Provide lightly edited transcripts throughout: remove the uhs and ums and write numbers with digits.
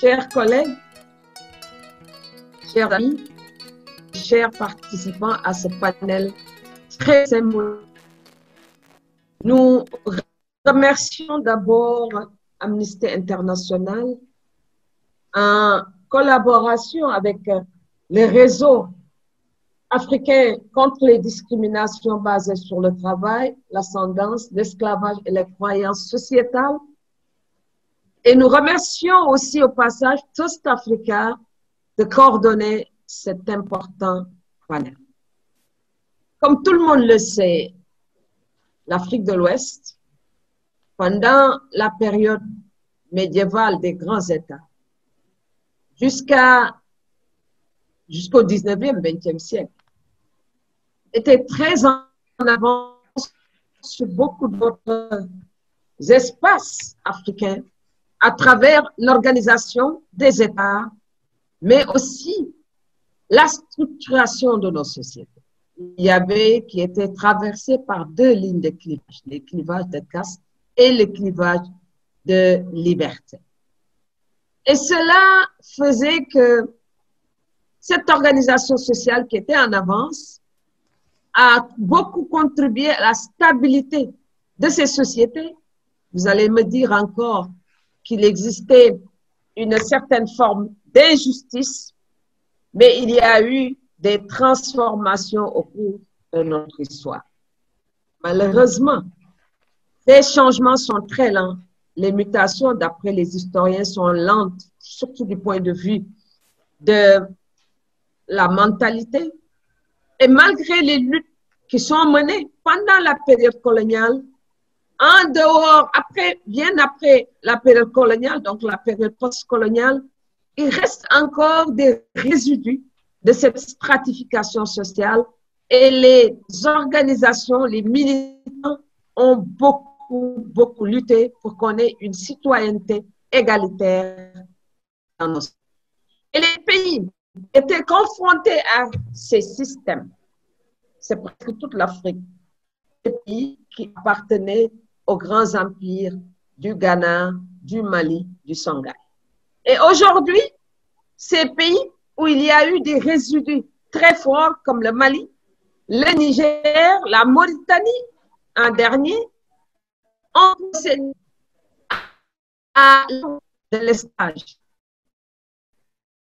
Chers collègues, chers amis, chers participants à ce panel très symbolique, nous remercions d'abord Amnesty International en collaboration avec les réseaux africains contre les discriminations basées sur le travail, l'ascendance, l'esclavage et les croyances sociétales. Et nous remercions aussi au passage Trust Africa de coordonner cet important panel. Comme tout le monde le sait, l'Afrique de l'Ouest, pendant la période médiévale des grands États, jusqu'au 19e, 20e siècle, était très en avance sur beaucoup d'autres espaces africains à travers l'organisation des États, mais aussi la structuration de nos sociétés. Il y avait qui était traversé par deux lignes de clivage, les clivages de caste et le clivage de liberté. Et cela faisait que cette organisation sociale qui était en avance a beaucoup contribué à la stabilité de ces sociétés. Vous allez me dire encore qu'il existait une certaine forme d'injustice, mais il y a eu des transformations au cours de notre histoire. Malheureusement, ces changements sont très lents. Les mutations, d'après les historiens, sont lentes, surtout du point de vue de la mentalité. Et malgré les luttes qui sont menées pendant la période coloniale, en dehors, bien après la période coloniale, donc la période postcoloniale, il reste encore des résidus de cette stratification sociale et les organisations, les militants ont beaucoup lutté pour qu'on ait une citoyenneté égalitaire dans nos sociétés. Et les pays étaient confrontés à ces systèmes. C'est presque toute l'Afrique, des pays qui appartenaient aux grands empires du Ghana, du Mali, du Songhai. Et aujourd'hui, ces pays où il y a eu des résidus très forts comme le Mali, le Niger, la Mauritanie, en dernier, ont procédé à de l'esclavage.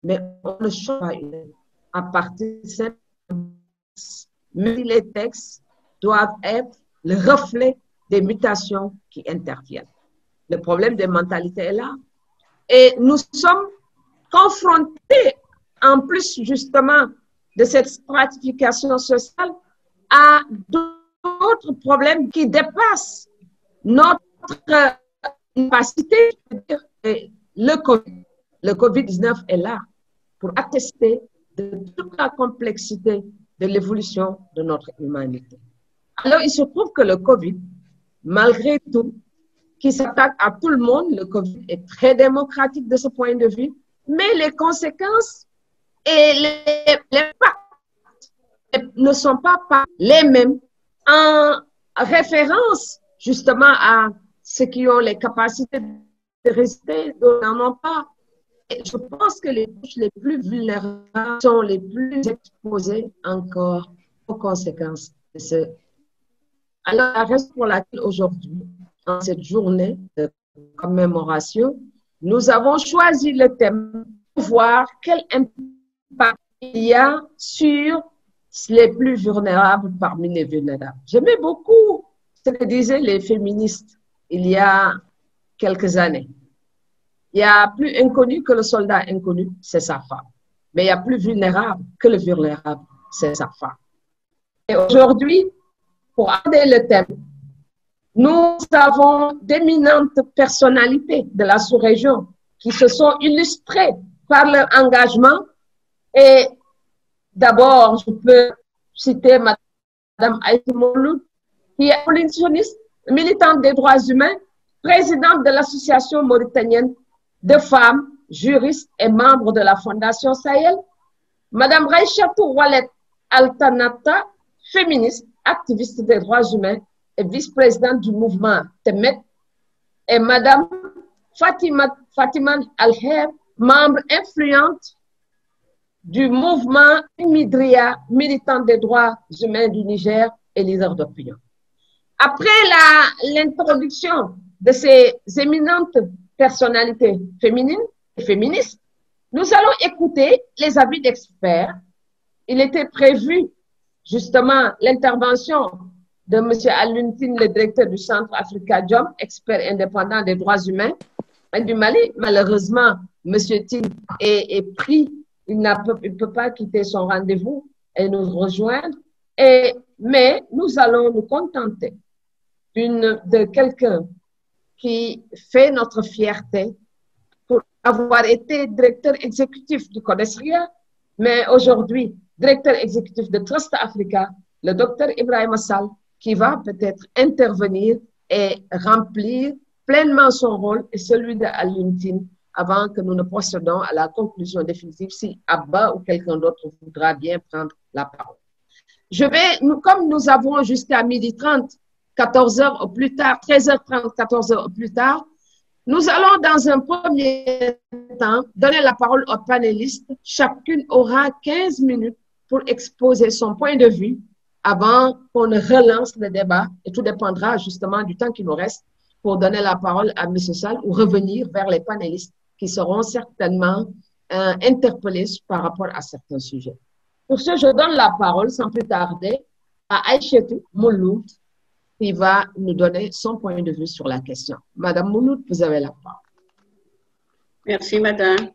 Mais on ne change pas à partir de cette... Mais les textes doivent être le reflet des mutations qui interviennent. Le problème des mentalités est là. Et nous sommes confrontés, en plus justement de cette stratification sociale, à d'autres problèmes qui dépassent notre capacité. Le COVID-19 est là pour attester de toute la complexité de l'évolution de notre humanité. Alors, il se trouve que le COVID, malgré tout, qui s'attaque à tout le monde, le COVID est très démocratique de ce point de vue, mais les conséquences et les impacts ne sont pas les mêmes en référence justement à ceux qui ont les capacités de résister, d'autres n'en ont pas. Et je pense que les couches les plus vulnérables sont les plus exposées encore aux conséquences de ce. Alors, la raison pour laquelle aujourd'hui, dans cette journée de commémoration, nous avons choisi le thème pour voir quel impact il y a sur les plus vulnérables parmi les vulnérables. J'aimais beaucoup ce que disaient les féministes il y a quelques années. Il y a plus inconnu que le soldat inconnu, c'est sa femme. Mais il y a plus vulnérable que le vulnérable, c'est sa femme. Et aujourd'hui, pour aborder le thème, nous avons d'éminentes personnalités de la sous-région qui se sont illustrées par leur engagement. Et d'abord, je peux citer Mme Aïtou Mouloud, qui est abolitionniste, militante des droits humains, présidente de l'association mauritanienne de femmes, juristes et membres de la Fondation Sahel. Mme Raïchatou Wallet Altanata, féministe, activiste des droits humains et vice-présidente du mouvement Temet. Et Mme Fatima Al-Her, membre influente du mouvement Imidria, militant des droits humains du Niger et leader d'opinion. Après l'introduction de ces éminentes personnalités féminines et féministes, nous allons écouter les avis d'experts. Il était prévu justement l'intervention de M. Aluntine, le directeur du Centre Africa Jom, expert indépendant des droits humains du Mali. Malheureusement, M. Tine est pris, il ne peut pas quitter son rendez-vous et nous rejoindre. Mais nous allons nous contenter de quelqu'un qui fait notre fierté pour avoir été directeur exécutif du CODESRIA, mais aujourd'hui directeur exécutif de Trust Africa, le docteur Ibrahim Sall, qui va peut-être intervenir et remplir pleinement son rôle et celui de Aluntine avant que nous ne procédons à la conclusion définitive si Abba ou quelqu'un d'autre voudra bien prendre la parole. Comme nous avons jusqu'à 12h30, 14h au plus tard, 13h30, 14h au plus tard, nous allons dans un premier temps donner la parole aux panélistes. Chacune aura 15 minutes pour exposer son point de vue avant qu'on ne relance le débat. Et tout dépendra justement du temps qui nous reste pour donner la parole à M. Sall ou revenir vers les panélistes qui seront certainement interpellés par rapport à certains sujets. Pour ce, je donne la parole sans plus tarder à Aïchetou Mouloud qui va nous donner son point de vue sur la question. Madame Mouloud, vous avez la parole. Merci, madame.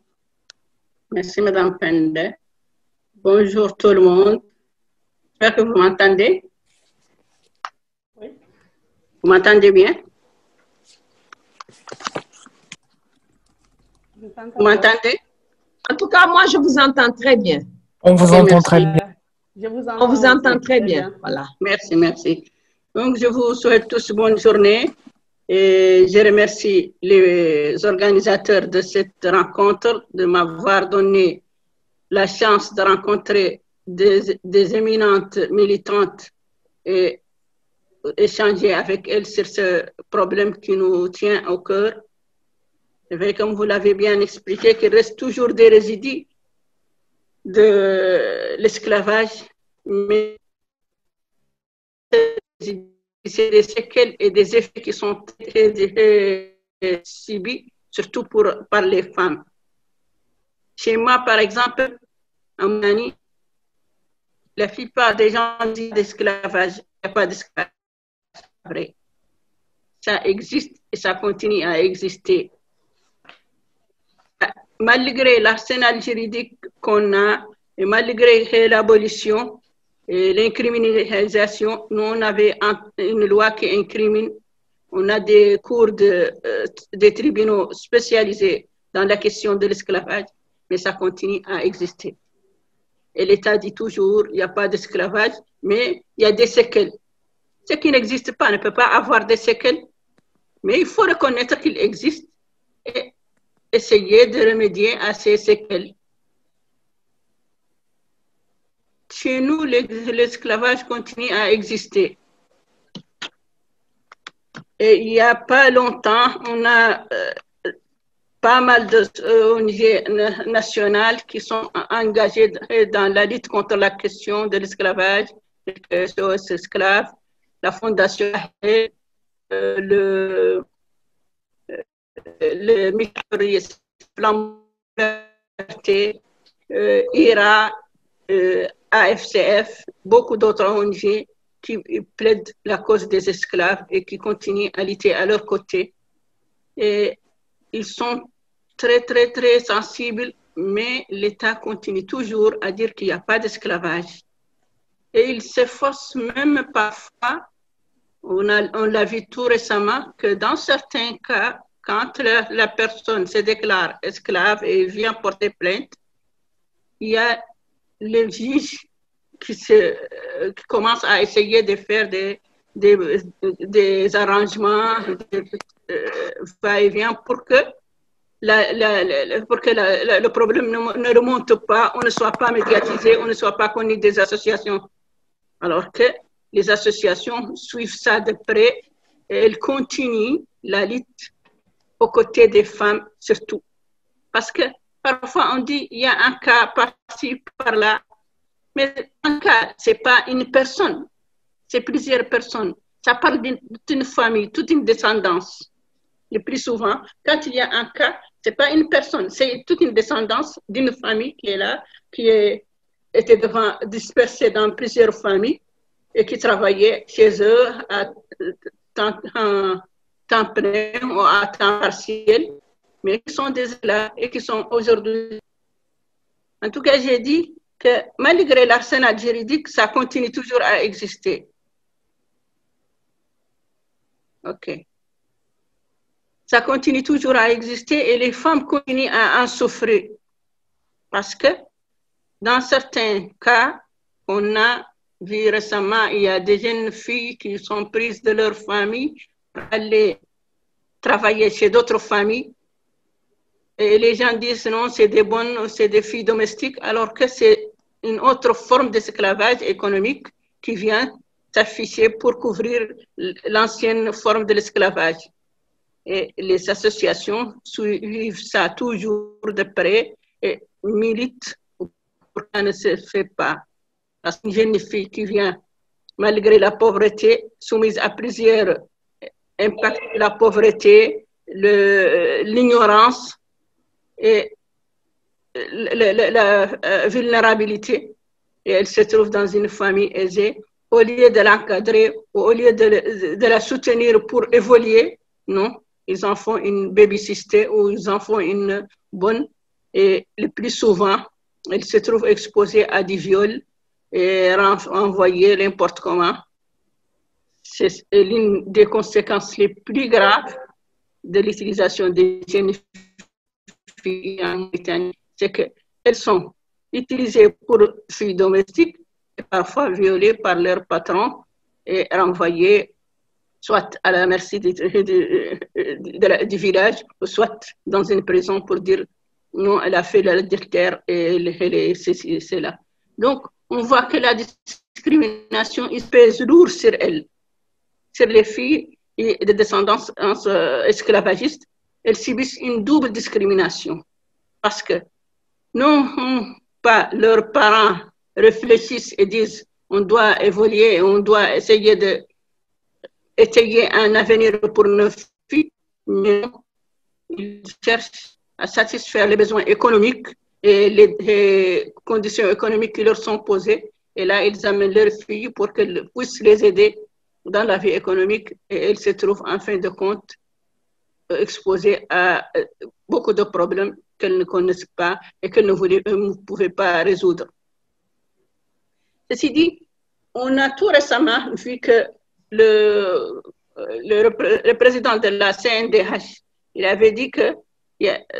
Merci, madame Pende. Bonjour tout le monde. J'espère que vous m'entendez. Oui. Vous m'entendez bien? Vous m'entendez? En tout cas, moi, je vous entends très bien. On vous entend très bien. On vous entend très bien. Voilà. Merci, merci. Donc, je vous souhaite tous bonne journée et je remercie les organisateurs de cette rencontre de m'avoir donné la chance de rencontrer des éminentes militantes et échanger avec elles sur ce problème qui nous tient au cœur. Et comme vous l'avez bien expliqué, qu'il reste toujours des résidus de l'esclavage, mais c'est des séquelles et des effets qui sont très subis, surtout par les femmes. Chez moi, par exemple, en Mali, la plupart des gens disent d'esclavage. Il n'y a pas d'esclavage vrai. Ça existe et ça continue à exister. Malgré l'arsenal juridique qu'on a, et malgré l'abolition et l'incriminalisation, nous on avait une loi qui incrimine, on a des cours des tribunaux spécialisés dans la question de l'esclavage, mais ça continue à exister. Et l'État dit toujours, il n'y a pas d'esclavage, mais il y a des séquelles. Ce qui n'existe pas ne peut pas avoir des séquelles, mais il faut reconnaître qu'il existe et essayer de remédier à ces séquelles. Chez nous, l'esclavage continue à exister. Et il n'y a pas longtemps, on a pas mal d'ONG nationales qui sont engagées dans la lutte contre la question de l'esclavage, SOS Esclaves, la Fondation le Micro-Risque, IRA, AFCF, beaucoup d'autres ONG qui plaident la cause des esclaves et qui continuent à lutter à leur côté. Et ils sont très, très, très sensibles, mais l'État continue toujours à dire qu'il n'y a pas d'esclavage. Et il s'efforce même parfois, on l'a vu tout récemment, que dans certains cas, quand la personne se déclare esclave et vient porter plainte, il y a les juges qui commencent à essayer de faire des arrangements, va-et-vient pour que le problème ne remonte pas, on ne soit pas médiatisé, on ne soit pas connu des associations. Alors que les associations suivent ça de près et elles continuent la lutte aux côtés des femmes surtout. Parce que parfois on dit il y a un cas par-ci, par-là. Mais un cas, ce n'est pas une personne, c'est plusieurs personnes. Ça parle d'une famille, toute une descendance. Le plus souvent, quand il y a un cas, ce n'est pas une personne, c'est toute une descendance d'une famille qui est là, qui était dispersée dans plusieurs familles et qui travaillaient chez eux à temps plein ou à temps partiel, mais qui sont là et qui sont aujourd'hui. En tout cas, j'ai dit que malgré l'arsenal juridique, ça continue toujours à exister. OK. Ça continue toujours à exister et les femmes continuent à en souffrir. Parce que dans certains cas, on a vu récemment, il y a des jeunes filles qui sont prises de leur famille pour aller travailler chez d'autres familles. Et les gens disent non, c'est des filles domestiques, alors que c'est une autre forme d'esclavage économique qui vient s'afficher pour couvrir l'ancienne forme de l'esclavage. Et les associations suivent ça toujours de près et militent pour que ça ne se fait pas. Parce qu'une jeune fille qui vient, malgré la pauvreté, soumise à plusieurs impacts de la pauvreté, l'ignorance et la vulnérabilité, et elle se trouve dans une famille aisée, au lieu de l'encadrer, au lieu de la soutenir pour évoluer, non, ils en font une baby-sister ou ils en font une bonne, et le plus souvent, elle se trouve exposée à des viols et renvoyée n'importe comment. C'est l'une des conséquences les plus graves de l'utilisation des jeunes filles en Mauritanie, c'est qu'elles sont utilisées pour filles domestiques et parfois violées par leur patron et renvoyées soit à la merci du village, soit dans une prison pour dire non, elle a fait l'adultère et elle est ceci et cela. Donc, on voit que la discrimination, il pèse lourd sur elles, sur les filles et de descendance esclavagistes. Elles subissent une double discrimination parce que non pas leurs parents réfléchissent et disent on doit évoluer, on doit essayer de étayer un avenir pour nos filles, mais ils cherchent à satisfaire les besoins économiques et les conditions économiques qui leur sont posées. Et là, ils amènent leurs filles pour qu'elles puissent les aider dans la vie économique et elles se trouvent en fin de compte exposées à beaucoup de problèmes qu'elles ne connaissent pas et qu'elles ne pouvaient pas résoudre. Ceci dit, on a tout récemment vu que le président de la CNDH, il avait dit que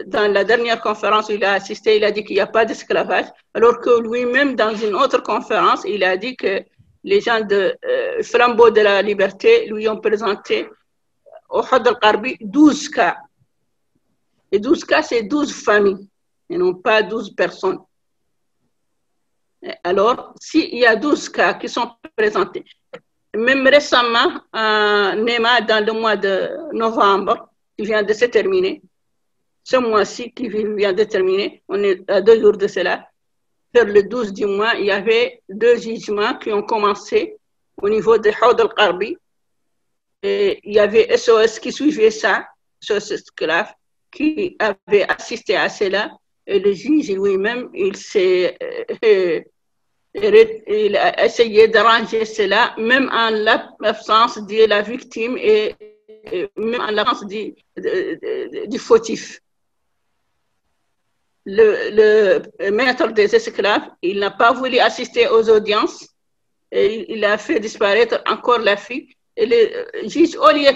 dans la dernière conférence où il a assisté, il a dit qu'il n'y a pas d'esclavage, alors que lui-même, dans une autre conférence, il a dit que les gens de Flambeau de la Liberté lui ont présenté au Had al-Qarbi 12 cas. Et 12 cas, c'est 12 familles, et non pas 12 personnes. Alors, s'il y a 12 cas qui sont présentés, même récemment, Nema, dans le mois de novembre, qui vient de se terminer, ce mois-ci qui vient de terminer, on est à 2 jours de cela, vers le 12 du mois, il y avait 2 jugements qui ont commencé au niveau de Had al-Qarbi. Et il y avait SOS qui suivait ça, SOS esclave, qui avait assisté à cela. Et le juge lui-même, il a essayé d'arranger cela, même en l'absence de la victime et même en l'absence du fautif. Le maître des esclaves, il n'a pas voulu assister aux audiences et il a fait disparaître encore la fille. Et le juge, au lieu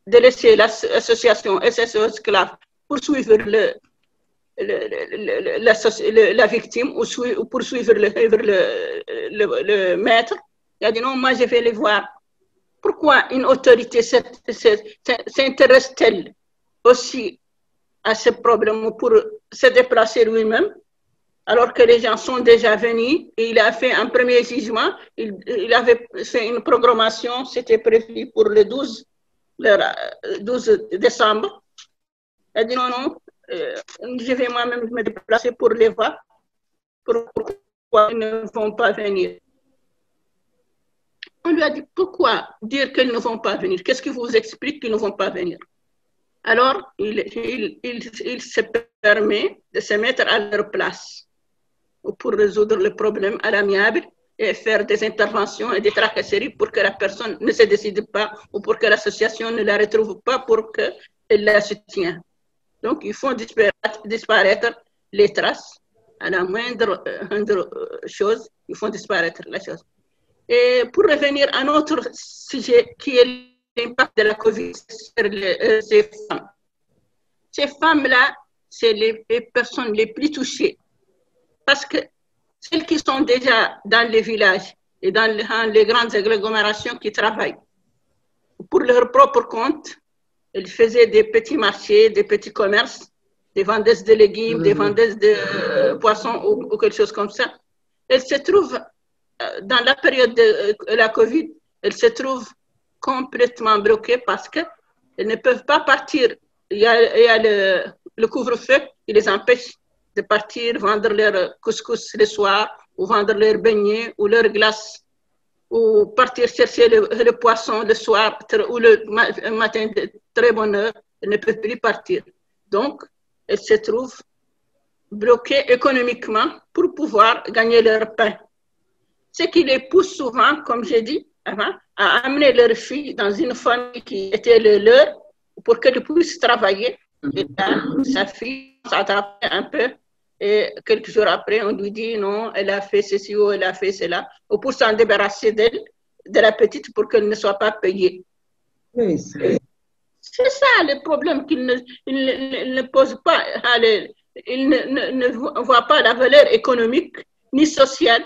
de laisser l'association SSO esclaves poursuivre la victime ou poursuivre le maître, il a dit non, moi je vais les voir. Pourquoi une autorité s'intéresse-t-elle aussi à ce problème pour se déplacer lui-même, alors que les gens sont déjà venus et il a fait un premier jugement, il avait fait une programmation, c'était prévu pour le 12 décembre. Il a dit non, je vais moi-même me déplacer pour les voir. Pourquoi ils ne vont pas venir? On lui a dit, pourquoi dire qu'ils ne vont pas venir? Qu'est-ce qui vous explique qu'ils ne vont pas venir? Alors, il se permet de se mettre à leur place pour résoudre le problème à l'amiable et faire des interventions et des tracasseries pour que la personne ne se décide pas ou pour que l'association ne la retrouve pas pour qu'elle la soutienne. Donc, ils font disparaître les traces à la moindre chose, ils font disparaître la chose. Et pour revenir à notre sujet qui est l'impact de la COVID sur ces femmes. Ces femmes-là, c'est les personnes les plus touchées parce que celles qui sont déjà dans les villages et dans les grandes agglomérations qui travaillent pour leur propre compte, elles faisaient des petits marchés, des petits commerces, des vendeuses de légumes, des vendeuses de poissons ou quelque chose comme ça. Elles se trouvent, dans la période de la COVID, elles se trouvent complètement bloquées parce qu'elles ne peuvent pas partir. Il y a le couvre-feu qui les empêche de partir vendre leur couscous le soir ou vendre leurs beignets ou leurs glaces ou partir chercher le poisson le soir ou le matin de très bonne heure. Elles ne peuvent plus partir. Donc, elles se trouvent bloquées économiquement pour pouvoir gagner leur pain. Ce qui les pousse souvent, comme j'ai dit avant, à amener leur fille dans une famille qui était le leur pour qu'elle puisse travailler. Et là, sa fille s'attrape un peu et quelques jours après, on lui dit non, elle a fait ceci ou elle a fait cela, ou pour s'en débarrasser d'elle, de la petite, pour qu'elle ne soit pas payée. Oui, c'est ça le problème qu'il ne pose pas. Il ne voit pas la valeur économique ni sociale.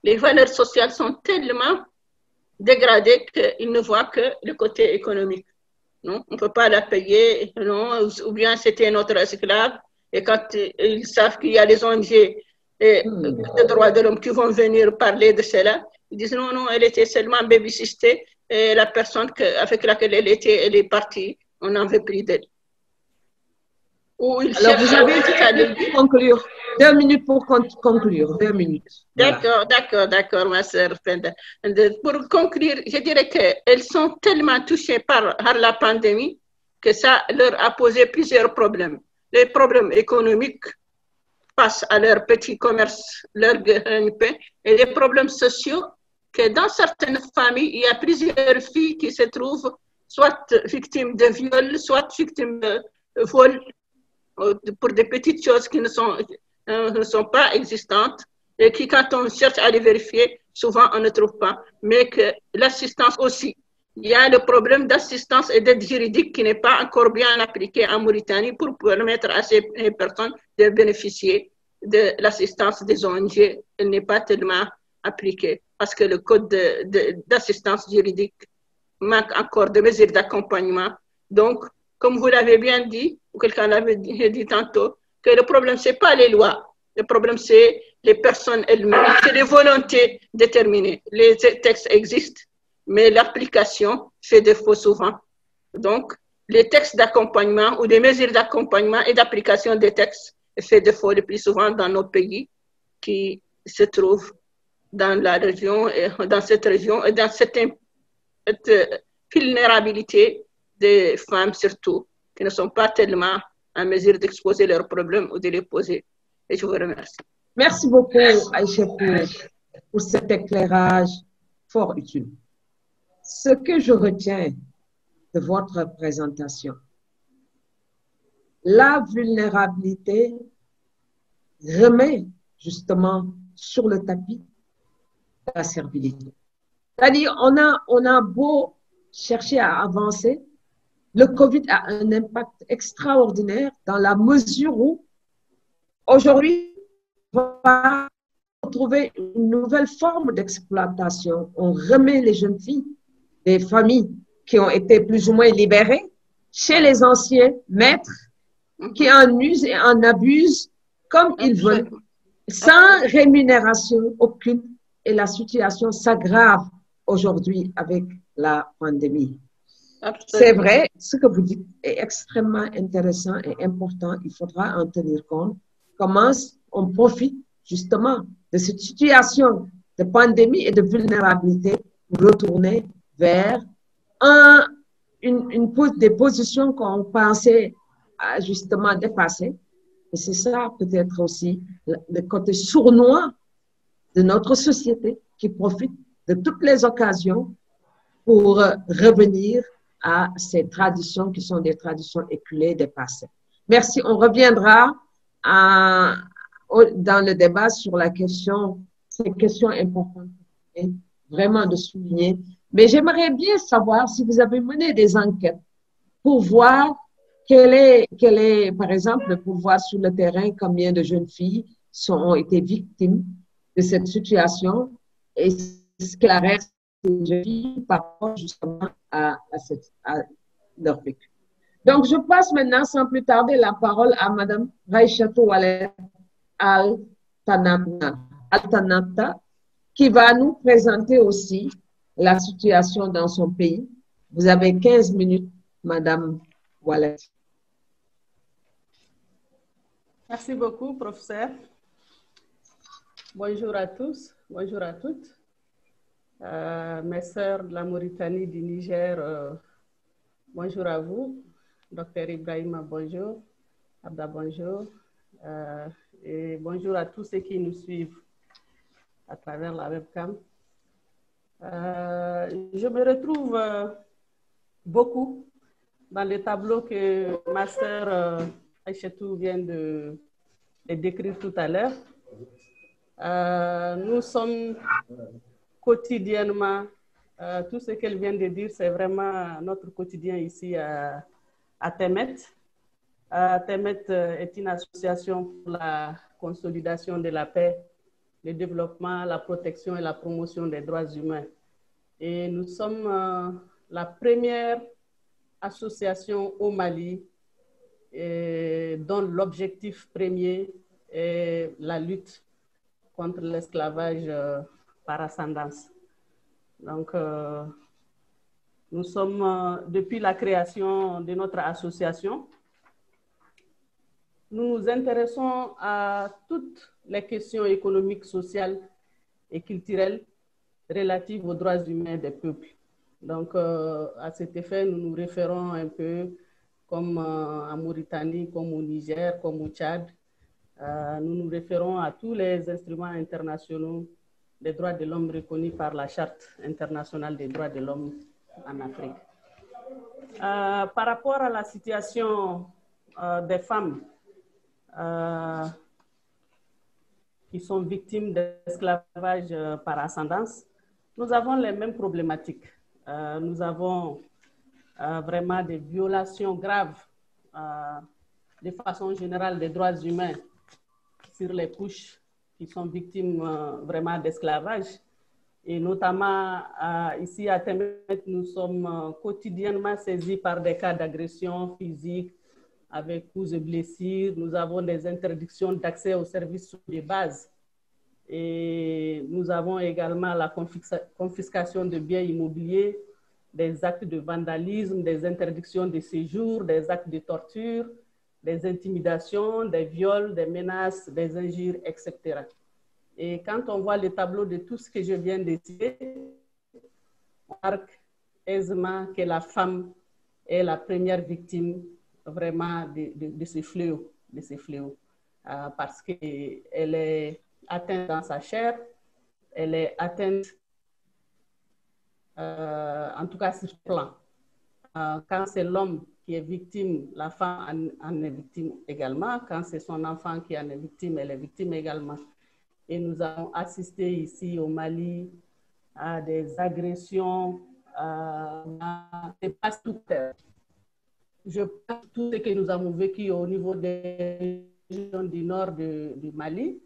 Les valeurs sociales sont tellement dégradées qu'il ne voit que le côté économique. Non, on ne peut pas la payer, non, ou bien c'était notre esclave. Et quand ils savent qu'il y a les ONG et les droits de l'homme qui vont venir parler de cela, ils disent non, non, elle était seulement baby-sistée et la personne avec laquelle elle était, elle est partie, on n'en veut plus d'elle. Alors, vous avez dit conclure. 2 minutes pour conclure. 2 minutes. D'accord, d'accord, ma sœur. Pour conclure, je dirais qu'elles sont tellement touchées par la pandémie que ça leur a posé plusieurs problèmes. Les problèmes économiques face à leur petit commerce, leur gagne-pain, et les problèmes sociaux que dans certaines familles, il y a plusieurs filles qui se trouvent soit victimes de viol, soit victimes de vol, pour des petites choses qui ne sont pas existantes et qui, quand on cherche à les vérifier, souvent on ne trouve pas. Mais que l'assistance aussi, il y a le problème d'assistance et d'aide juridique qui n'est pas encore bien appliqué en Mauritanie pour permettre à ces personnes de bénéficier de l'assistance des ONG. Elle n'est pas tellement appliquée parce que le code d'assistance juridique manque encore de mesures d'accompagnement. Donc, comme vous l'avez bien dit, ou quelqu'un l'avait dit tantôt, que le problème, ce n'est pas les lois. Le problème, c'est les personnes elles-mêmes, c'est les volontés déterminées. Les textes existent, mais l'application fait défaut souvent. Donc, les textes d'accompagnement ou les mesures d'accompagnement et d'application des textes fait défaut le plus souvent dans nos pays qui se trouvent dans la région, et dans cette région et dans cette vulnérabilité des femmes surtout, qui ne sont pas tellement en mesure d'exposer leurs problèmes ou de les poser. Et je vous remercie. Merci beaucoup, Aïcha, pour cet éclairage fort utile. Ce que je retiens de votre présentation, la vulnérabilité remet justement sur le tapis la servilité. C'est-à-dire, on a beau chercher à avancer, le COVID a un impact extraordinaire dans la mesure où aujourd'hui, on va retrouver une nouvelle forme d'exploitation. On remet les jeunes filles des familles qui ont été plus ou moins libérées chez les anciens maîtres qui en usent et en abusent comme ils veulent, sans rémunération aucune. Et la situation s'aggrave aujourd'hui avec la pandémie. C'est Absolument. vrai, ce que vous dites est extrêmement intéressant et important. Il faudra en tenir compte. Comment on profite justement de cette situation de pandémie et de vulnérabilité pour retourner vers un, des positions qu'on pensait justement dépasser. Et c'est ça peut-être aussi le côté sournois de notre société qui profite de toutes les occasions pour revenir à ces traditions qui sont des traditions éculées, dépassées. Merci. On reviendra dans le débat sur la question, ces questions importantes, vraiment de souligner. Mais j'aimerais bien savoir si vous avez mené des enquêtes pour voir quel est, par exemple, pour voir sur le terrain combien de jeunes filles ont été victimes de cette situation et ce que la réaction des jeunes filles par rapport justement à leur vécu. Donc, je passe maintenant sans plus tarder la parole à Madame Raïchatou Wallet Altanata, qui va nous présenter aussi la situation dans son pays. Vous avez 15 minutes, Madame Wallet. Merci beaucoup, professeur. Bonjour à tous, bonjour à toutes. Mes sœurs de la Mauritanie, du Niger, bonjour à vous. Docteur Ibrahima, bonjour. Abda, bonjour. Et bonjour à tous ceux qui nous suivent à travers la webcam. Je me retrouve beaucoup dans les tableaux que ma sœur Aïchetou vient de décrire tout à l'heure. Nous sommes quotidiennement, tout ce qu'elle vient de dire, c'est vraiment notre quotidien ici à Temet. Temet est une association pour la consolidation de la paix, le développement, la protection et la promotion des droits humains. Et nous sommes la première association au Mali dont l'objectif premier est la lutte contre l'esclavage par ascendance. Donc, nous sommes, depuis la création de notre association, nous nous intéressons à toutes les questions économiques, sociales et culturelles relatives aux droits humains des peuples. Donc, à cet effet, nous nous référons un peu comme en Mauritanie, comme au Niger, comme au Tchad. Nous nous référons à tous les instruments internationaux des droits de l'homme reconnus par la Charte internationale des droits de l'homme en Afrique. Par rapport à la situation des femmes qui sont victimes d'esclavage par ascendance, nous avons les mêmes problématiques. Nous avons vraiment des violations graves de façon générale des droits humains sur les couches qui sont victimes vraiment d'esclavage. Et notamment ici à Temet, nous sommes quotidiennement saisis par des cas d'agression physique avec coups et blessures. Nous avons des interdictions d'accès aux services de base. Et nous avons également la confiscation de biens immobiliers, des actes de vandalisme, des interdictions de séjour, des actes de torture, des intimidations, des viols, des menaces, des injures, etc. Et quand on voit le tableau de tout ce que je viens de citer, on remarque aisément que la femme est la première victime vraiment de ce fléau, parce qu'elle est atteinte dans sa chair, elle est atteinte, en tout cas sur ce plan. Quand c'est l'homme qui est victime, la femme en est victime également. Quand c'est son enfant qui en est victime, elle est victime également. Et nous avons assisté ici au Mali à des agressions, pas tout. Je pense tout ce que nous avons vécu au niveau des régions du nord du Mali.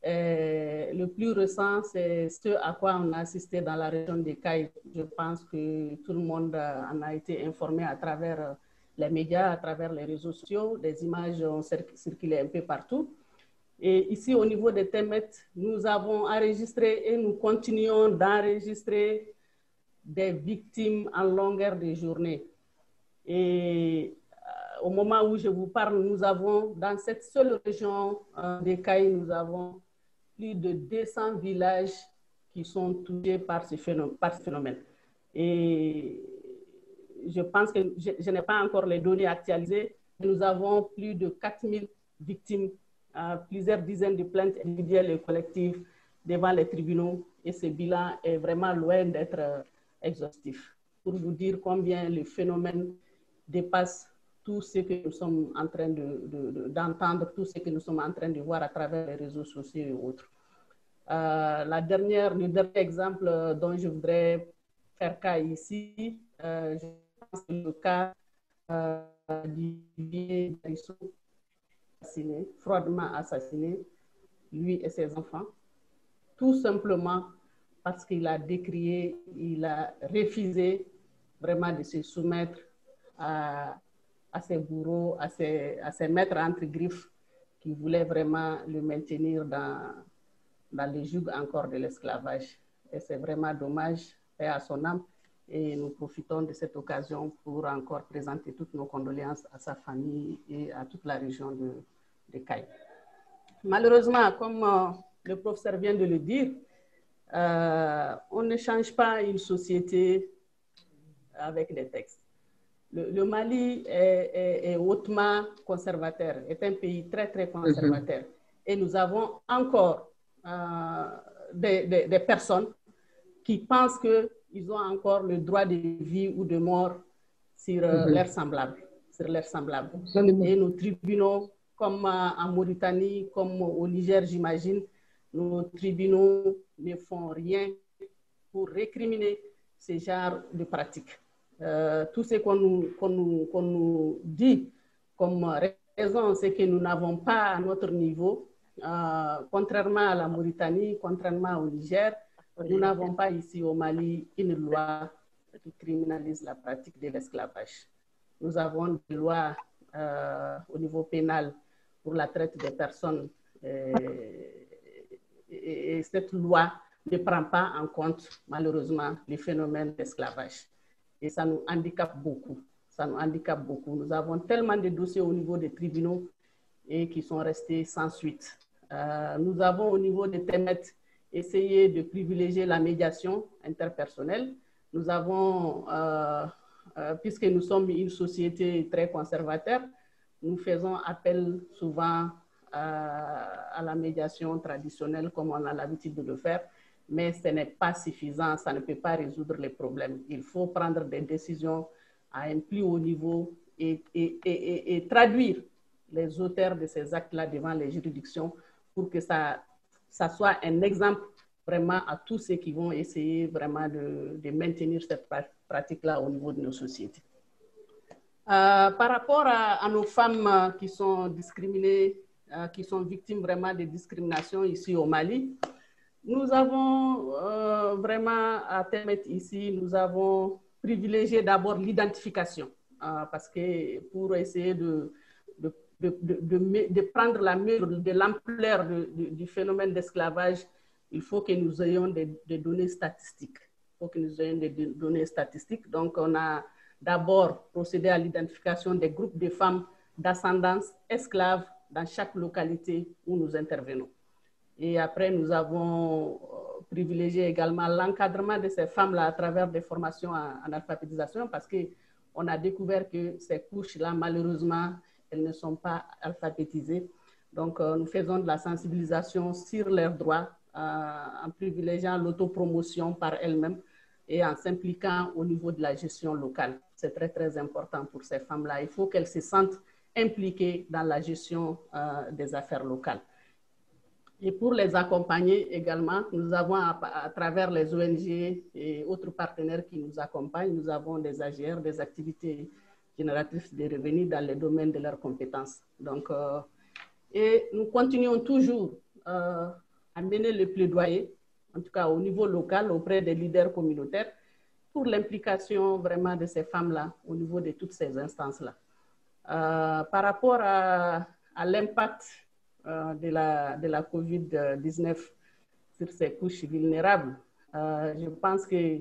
Le plus récent, c'est ce à quoi on a assisté dans la région des Cailles. Je pense que tout le monde en a été informé à travers les médias, à travers les réseaux sociaux. Des images ont circulé un peu partout. Et ici, au niveau de Temet, nous avons enregistré et nous continuons d'enregistrer des victimes en longueur de journée. Et au moment où je vous parle, nous avons, dans cette seule région des Cailles, nous avons plus de 200 villages qui sont touchés par ce phénomène. Et je pense que je n'ai pas encore les données actualisées. Nous avons plus de 4000 victimes, plusieurs dizaines de plaintes individuelles et collectives devant les tribunaux. Et ce bilan est vraiment loin d'être exhaustif. Pour vous dire combien le phénomène dépasse tout ce que nous sommes en train d'entendre, tout ce que nous sommes en train de voir à travers les réseaux sociaux et autres. Le dernier exemple dont je voudrais faire cas ici, je pense que le cas d'Olivier Darissou, froidement assassiné, lui et ses enfants, tout simplement parce qu'il a décrié, il a refusé vraiment de se soumettre à ses bourreaux, à ses maîtres entre griffes qui voulaient vraiment le maintenir dans le joug encore de l'esclavage. Et c'est vraiment dommage, paix à son âme. Et nous profitons de cette occasion pour encore présenter toutes nos condoléances à sa famille et à toute la région de Caille. Malheureusement, comme le professeur vient de le dire, on ne change pas une société avec des textes. Le Mali est hautement conservateur, est un pays très, très conservateur. Et nous avons encore des personnes qui pensent qu'ils ont encore le droit de vie ou de mort sur leurs semblables. Et nos tribunaux, comme en Mauritanie, comme au Niger, j'imagine, nos tribunaux ne font rien pour récriminer ce genre de pratiques. Tout ce qu'on nous dit comme raison, c'est que nous n'avons pas à notre niveau, contrairement à la Mauritanie, contrairement au Niger, nous n'avons pas ici au Mali une loi qui criminalise la pratique de l'esclavage. Nous avons des lois au niveau pénal pour la traite des personnes et cette loi ne prend pas en compte malheureusement le phénomène d'esclavage. Et ça nous handicape beaucoup. Ça nous handicape beaucoup. Nous avons tellement de dossiers au niveau des tribunaux et qui sont restés sans suite. Nous avons au niveau des TEMET essayé de privilégier la médiation interpersonnelle. Nous avons, puisque nous sommes une société très conservateur, nous faisons appel souvent à la médiation traditionnelle comme on a l'habitude de le faire, mais ce n'est pas suffisant, ça ne peut pas résoudre les problèmes. Il faut prendre des décisions à un plus haut niveau et traduire les auteurs de ces actes-là devant les juridictions pour que ça soit un exemple vraiment à tous ceux qui vont essayer vraiment de maintenir cette pratique-là au niveau de nos sociétés. Par rapport à nos femmes qui sont discriminées, qui sont victimes vraiment de discrimination ici au Mali, nous avons vraiment à Temet ici, nous avons privilégié d'abord l'identification parce que pour essayer de prendre la mesure de l'ampleur du phénomène d'esclavage, il faut que nous ayons des données statistiques. Il faut que nous ayons des données statistiques. Donc, on a d'abord procédé à l'identification des groupes de femmes d'ascendance esclaves dans chaque localité où nous intervenons. Et après, nous avons privilégié également l'encadrement de ces femmes-là à travers des formations en alphabétisation parce qu'on a découvert que ces couches-là, malheureusement, elles ne sont pas alphabétisées. Donc, nous faisons de la sensibilisation sur leurs droits en privilégiant l'autopromotion par elles-mêmes et en s'impliquant au niveau de la gestion locale. C'est très, très important pour ces femmes-là. Il faut qu'elles se sentent impliquées dans la gestion des affaires locales. Et pour les accompagner également, nous avons à travers les ONG et autres partenaires qui nous accompagnent, nous avons des AGR, des activités génératrices de revenus dans les domaines de leurs compétences. Donc, et nous continuons toujours à mener le plaidoyer, en tout cas au niveau local, auprès des leaders communautaires, pour l'implication vraiment de ces femmes-là au niveau de toutes ces instances-là. Par rapport à l'impact de la COVID-19 sur ces couches vulnérables, je pense que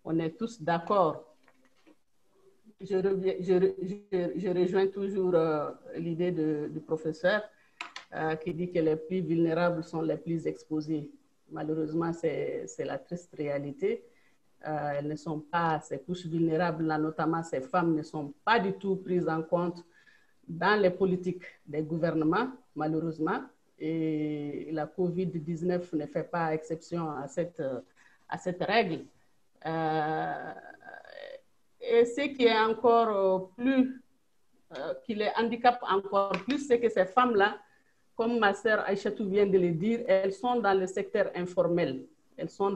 on est tous d'accord. Je rejoins toujours l'idée du professeur qui dit que les plus vulnérables sont les plus exposés. Malheureusement, c'est la triste réalité. Elles ne sont pas, ces couches vulnérables, là, notamment ces femmes, ne sont pas du tout prises en compte dans les politiques des gouvernements, malheureusement. Et la COVID-19 ne fait pas exception à cette règle. Et ce qui est encore plus, qui les handicape encore plus, c'est que ces femmes-là, comme ma sœur Aïchatou vient de le dire, elles sont dans le secteur informel. Elles sont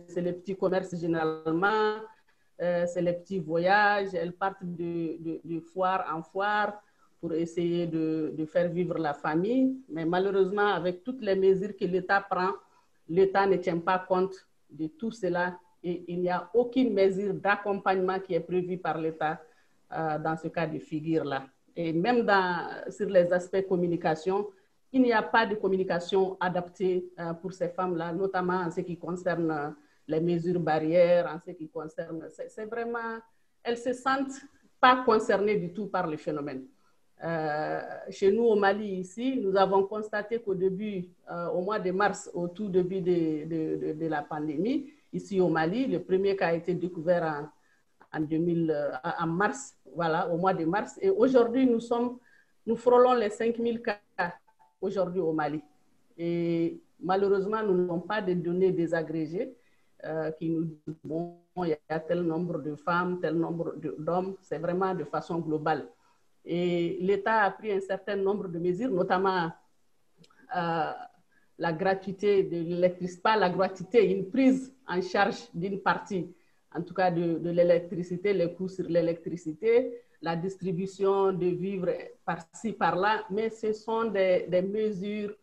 c'est les petits commerces généralement, c'est les petits voyages, elles partent de foire en foire pour essayer de faire vivre la famille. Mais malheureusement, avec toutes les mesures que l'État prend, l'État ne tient pas compte de tout cela et il n'y a aucune mesure d'accompagnement qui est prévue par l'État dans ce cas de figure-là. Et même sur les aspects communication, il n'y a pas de communication adaptée pour ces femmes-là, notamment en ce qui concerne les mesures barrières, en ce qui concerne... C'est vraiment... Elles ne se sentent pas concernées du tout par le phénomène. Chez nous, au Mali, ici, nous avons constaté qu'au début, au mois de mars, au tout début de la pandémie, ici au Mali, le premier cas a été découvert en mars, voilà, au mois de mars. Et aujourd'hui, nous frôlons les 5000 cas aujourd'hui au Mali. Et malheureusement, nous n'avons pas de données désagrégées qui nous disent, bon, il y a tel nombre de femmes, tel nombre d'hommes. C'est vraiment de façon globale. Et l'État a pris un certain nombre de mesures, notamment la gratuité de l'électricité, pas la gratuité, une prise en charge d'une partie, en tout cas de l'électricité, les coûts sur l'électricité, la distribution de vivres par-ci, par-là, mais ce sont des mesures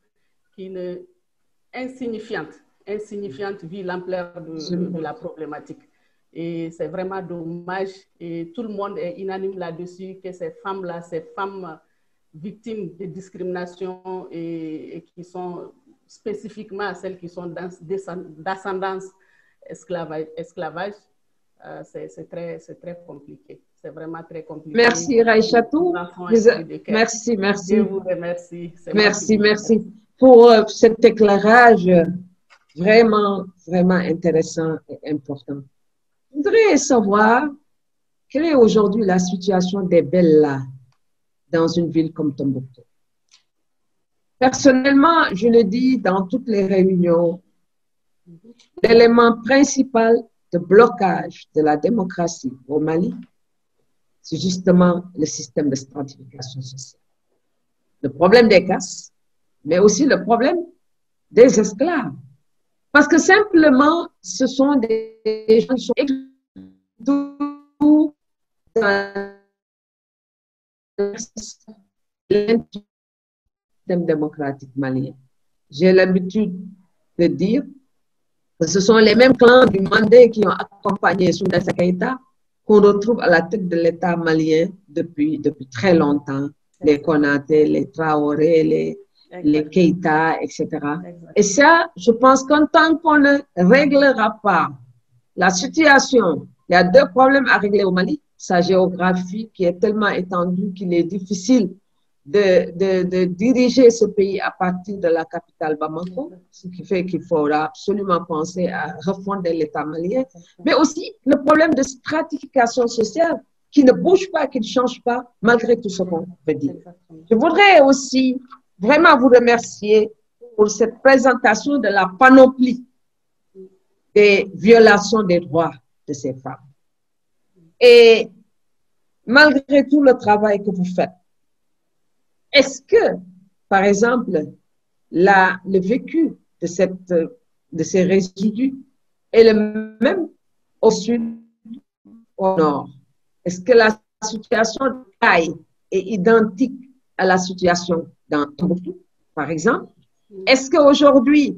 insignifiantes vu l'ampleur de la problématique. Et c'est vraiment dommage, et tout le monde est unanime là-dessus, que ces femmes-là, ces femmes victimes de discrimination et qui sont spécifiquement celles qui sont d'ascendance esclavage, c'est très compliqué. C'est vraiment très compliqué. Merci, Raïchatou. Merci. Je vous remercie. Merci pour cet éclairage vraiment intéressant et important. Je voudrais savoir quelle est aujourd'hui la situation des Bellas dans une ville comme Tombouctou. Personnellement, je le dis dans toutes les réunions, l'élément principal de blocage de la démocratie au Mali, c'est justement le système de stratification sociale. Le problème des castes, mais aussi le problème des esclaves. Parce que simplement, ce sont des gens qui sont exclus dans le système démocratique malien. J'ai l'habitude de dire que ce sont les mêmes clans du Mandé qui ont accompagné Soundiata Keïta qu'on retrouve à la tête de l'État malien depuis très longtemps. Les Konaté, les Traoré, les Keïta, etc. Et ça, je pense qu'en tant qu'on ne réglera pas la situation, il y a deux problèmes à régler au Mali. Sa géographie qui est tellement étendue qu'il est difficile de diriger ce pays à partir de la capitale Bamako, ce qui fait qu'il faudra absolument penser à refonder l'État malien, mais aussi le problème de stratification sociale qui ne bouge pas, qui ne change pas, malgré tout ce qu'on peut dire. Je voudrais aussi vraiment vous remercier pour cette présentation de la panoplie des violations des droits de ces femmes. Et malgré tout le travail que vous faites, est-ce que, par exemple, le vécu de ces résidus est le même au sud ou au nord? Est-ce que la situation de taille est identique à la situation dans Tombouctou, par exemple? Est-ce qu'aujourd'hui,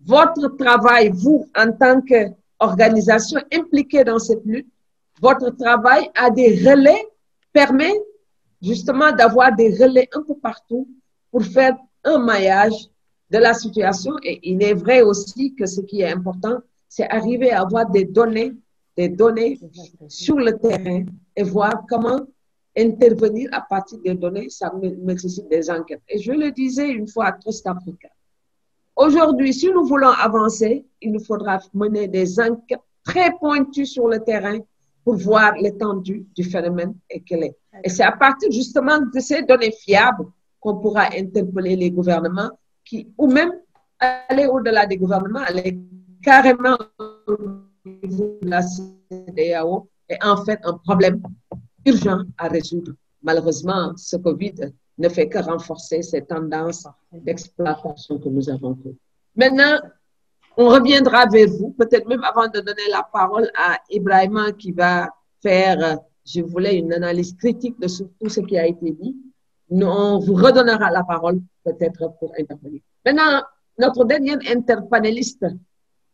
votre travail, vous, en tant qu'organisation impliquée dans cette lutte, votre travail a des relais, permet justement d'avoir des relais un peu partout pour faire un maillage de la situation. Et il est vrai aussi que ce qui est important, c'est arriver à avoir des données des données sur le terrain et voir comment intervenir à partir des données. Ça nécessite des enquêtes. Et je le disais une fois à Trust Africa. Aujourd'hui, si nous voulons avancer, il nous faudra mener des enquêtes très pointues sur le terrain pour voir l'étendue du phénomène et quelle est. Et c'est à partir justement de ces données fiables qu'on pourra interpeller les gouvernements ou même aller au-delà des gouvernements, aller carrément au niveau de la CEDEAO est en fait un problème urgent à résoudre. Malheureusement, ce Covid ne fait que renforcer ces tendances d'exploitation que nous avons connues. Maintenant, on reviendra vers vous, peut-être même avant de donner la parole à Ibrahima qui va faire, je voulais, une analyse critique de tout ce qui a été dit. On vous redonnera la parole peut-être pour intervenir. Maintenant, notre dernière interpanéliste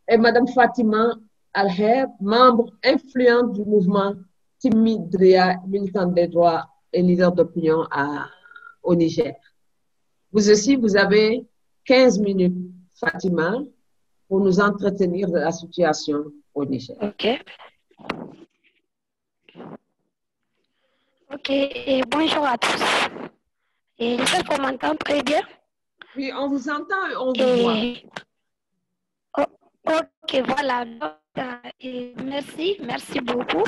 est Madame Fatima Alher, membre influente du mouvement Timidria, militante des droits et leader d'opinion au Niger. Vous aussi, vous avez 15 minutes, Fatima, pour nous entretenir de la situation au Niger. Ok, et bonjour à tous. Et j'espère qu'on m'entend très bien. Oui, on vous entend et on vous voit. Ok, voilà. Donc, merci beaucoup.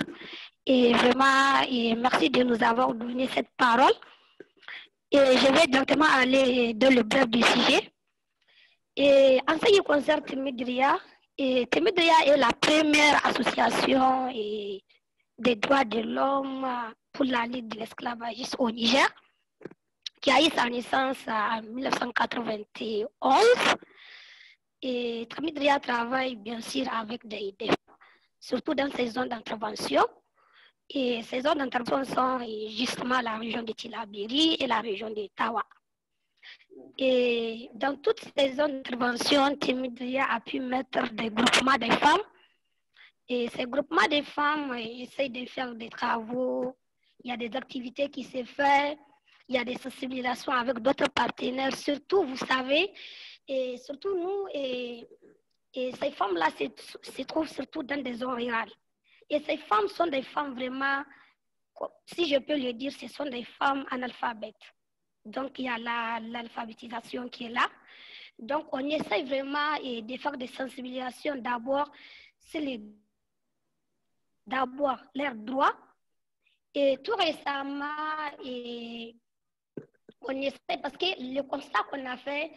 Et vraiment, merci de nous avoir donné cette parole. Et je vais directement aller dans le bref du sujet. Et en ce qui concerne Timidria, Timidria est la première association des droits de l'homme pour la lutte de l'esclavagisme au Niger, qui a eu sa naissance en 1991. Et Timidria travaille bien sûr avec des surtout dans ces zones d'intervention. Et ces zones d'intervention sont justement la région de Tillabéri et la région de Tawa. Et dans toutes ces zones d'intervention, Timidria a pu mettre des groupements de femmes. Et ces groupements de femmes essayent de faire des travaux. Il y a des activités qui se font. Il y a des sensibilisations avec d'autres partenaires. Surtout, vous savez, et surtout nous, et ces femmes-là se trouvent surtout dans des zones rurales. Et ces femmes sont des femmes vraiment, si je peux le dire, ce sont des femmes analphabètes. Donc, il y a l'alphabétisation qui est là. Donc, on essaie vraiment de faire des sensibilisations d'abord sur leurs droits. Et tout récemment, on essaie, parce que le constat qu'on a fait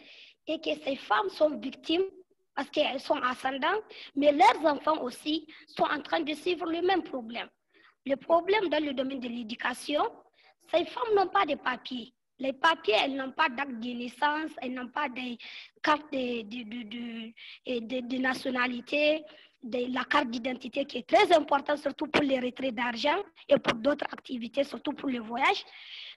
est que ces femmes sont victimes parce qu'elles sont ascendantes, mais leurs enfants aussi sont en train de suivre le même problème. Le problème dans le domaine de l'éducation, ces femmes n'ont pas de papiers. Les papiers, elles n'ont pas d'acte de naissance, elles n'ont pas de carte de nationalité, la carte d'identité qui est très importante, surtout pour les retraits d'argent et pour d'autres activités, surtout pour le voyage.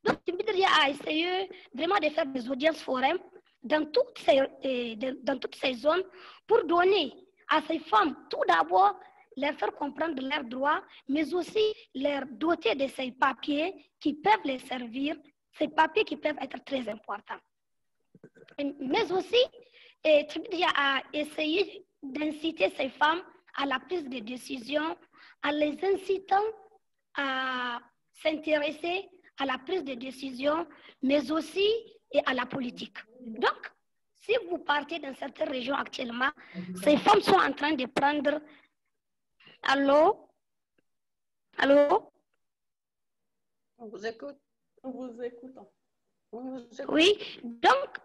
Donc, Timidria a essayé vraiment de faire des audiences forum dans toutes ces zones pour donner à ces femmes, tout d'abord, leur faire comprendre leurs droits, mais aussi leur doter de ces papiers qui peuvent les servir, ces papiers qui peuvent être très importants. Mais aussi, Timidria a essayé d'inciter ces femmes à la prise de décision, en les incitant à s'intéresser à la prise de décision, mais aussi à la politique. Donc, si vous partez dans certaines régions actuellement, ces femmes sont en train de prendre... Allô? Allô? On vous écoute. Nous vous écoutons. Oui, donc,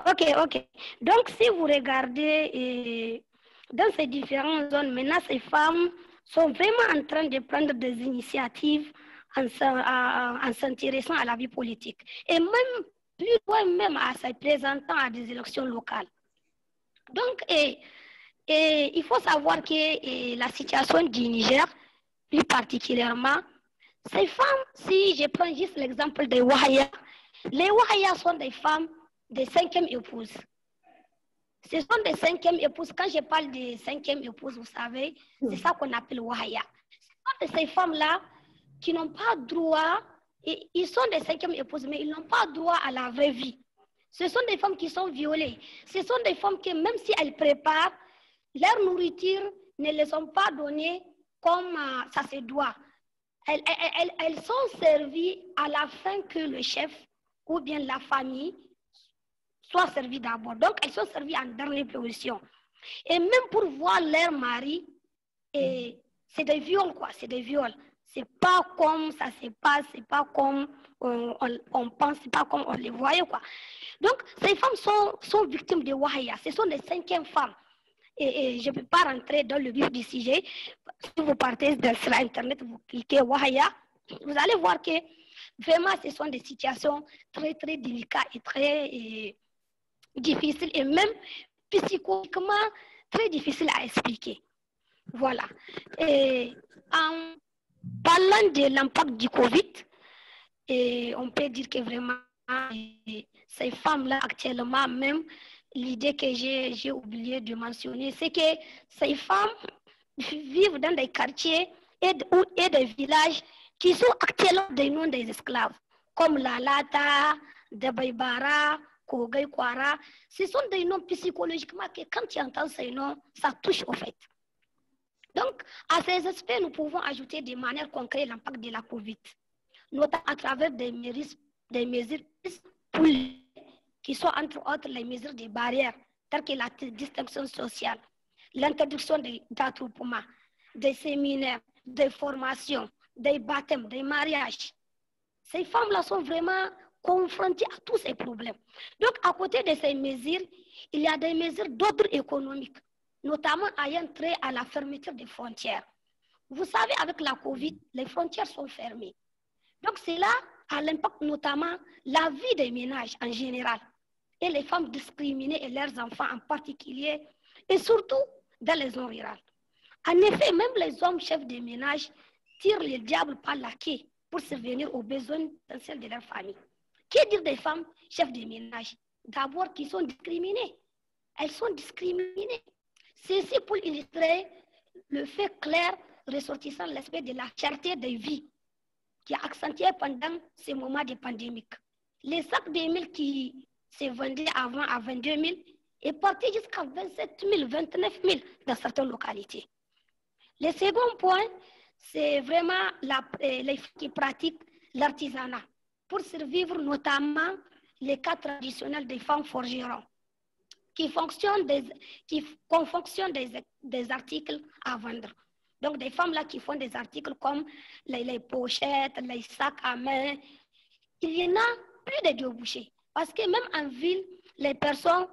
Ok. Donc, si vous regardez dans ces différentes zones, maintenant, ces femmes sont vraiment en train de prendre des initiatives en s'intéressant à la vie politique. Et même plus loin, même à se présentant à des élections locales. Donc, il faut savoir que la situation du Niger, plus particulièrement, ces femmes, si je prends juste l'exemple des Wahaya, les Wahaya sont des femmes de 5e épouse. Ce sont des 5e épouses. Quand je parle de 5e épouse, vous savez, c'est ça qu'on appelle Wahaya. Ce sont de ces femmes-là qui n'ont pas droit, et ils sont des 5e épouses, mais ils n'ont pas droit à la vraie vie. Ce sont des femmes qui sont violées. Ce sont des femmes qui, même si elles préparent, leur nourriture ne les sont pas données comme ça se doit. Elles sont servies à la fin que le chef ou bien la famille soit servi d'abord. Donc, elles sont servies en dernière position. Et même pour voir leur mari, c'est des viols, quoi. C'est des viols. C'est pas comme ça se passe, c'est pas comme on pense, c'est pas comme on les voyait, quoi. Donc, ces femmes sont victimes de wahaya. Ce sont les 5e femmes. Et je ne peux pas rentrer dans le vif du sujet. Si vous partez sur Internet, vous cliquez wahaya, vous allez voir que vraiment, ce sont des situations très, très délicates et très difficiles et même psychologiquement très difficiles à expliquer. Voilà. Et en parlant de l'impact du Covid, on peut dire que vraiment, ces femmes-là, actuellement, même, l'idée que j'ai oublié de mentionner, c'est que ces femmes vivent dans des quartiers et des villages qui sont actuellement des noms des esclaves, comme Lalata, Debaybara, Kogay Kwara. Ce sont des noms psychologiquement que quand tu entends ces noms, ça touche au fait. Donc, à ces aspects, nous pouvons ajouter de manière concrète l'impact de la COVID, notamment à travers des mesures qui sont entre autres les mesures de barrières, telles que la distinction sociale, l'introduction d'attroupements, des séminaires, des formations, des baptêmes, des mariages. Ces femmes-là sont vraiment confrontées à tous ces problèmes. Donc, à côté de ces mesures, il y a des mesures d'ordre économique, notamment ayant trait à la fermeture des frontières. Vous savez, avec la COVID, les frontières sont fermées. Donc, cela a l'impact notamment la vie des ménages en général et les femmes discriminées et leurs enfants en particulier, et surtout dans les zones rurales. En effet, même les hommes chefs de ménage tirent le diable par la queue pour subvenir aux besoins essentiels de leur famille. Que dire des femmes chefs de ménage? D'abord, qui sont discriminées. Elles sont discriminées. Ceci pour illustrer le fait clair ressortissant l'aspect de la cherté des vies qui a accentué pendant ces moments de pandémie. Les sacs de mille qui se vendaient avant à 22 000 est parti jusqu'à 27 000, 29 000 dans certaines localités. Le second point, c'est vraiment les femmes qui pratiquent l'artisanat pour survivre, notamment les cas traditionnels des femmes forgerons qui confectionnent des articles à vendre. Donc, des femmes là qui font des articles comme les pochettes, les sacs à main. Il y en a plus de débouchés. Parce que même en ville, les personnes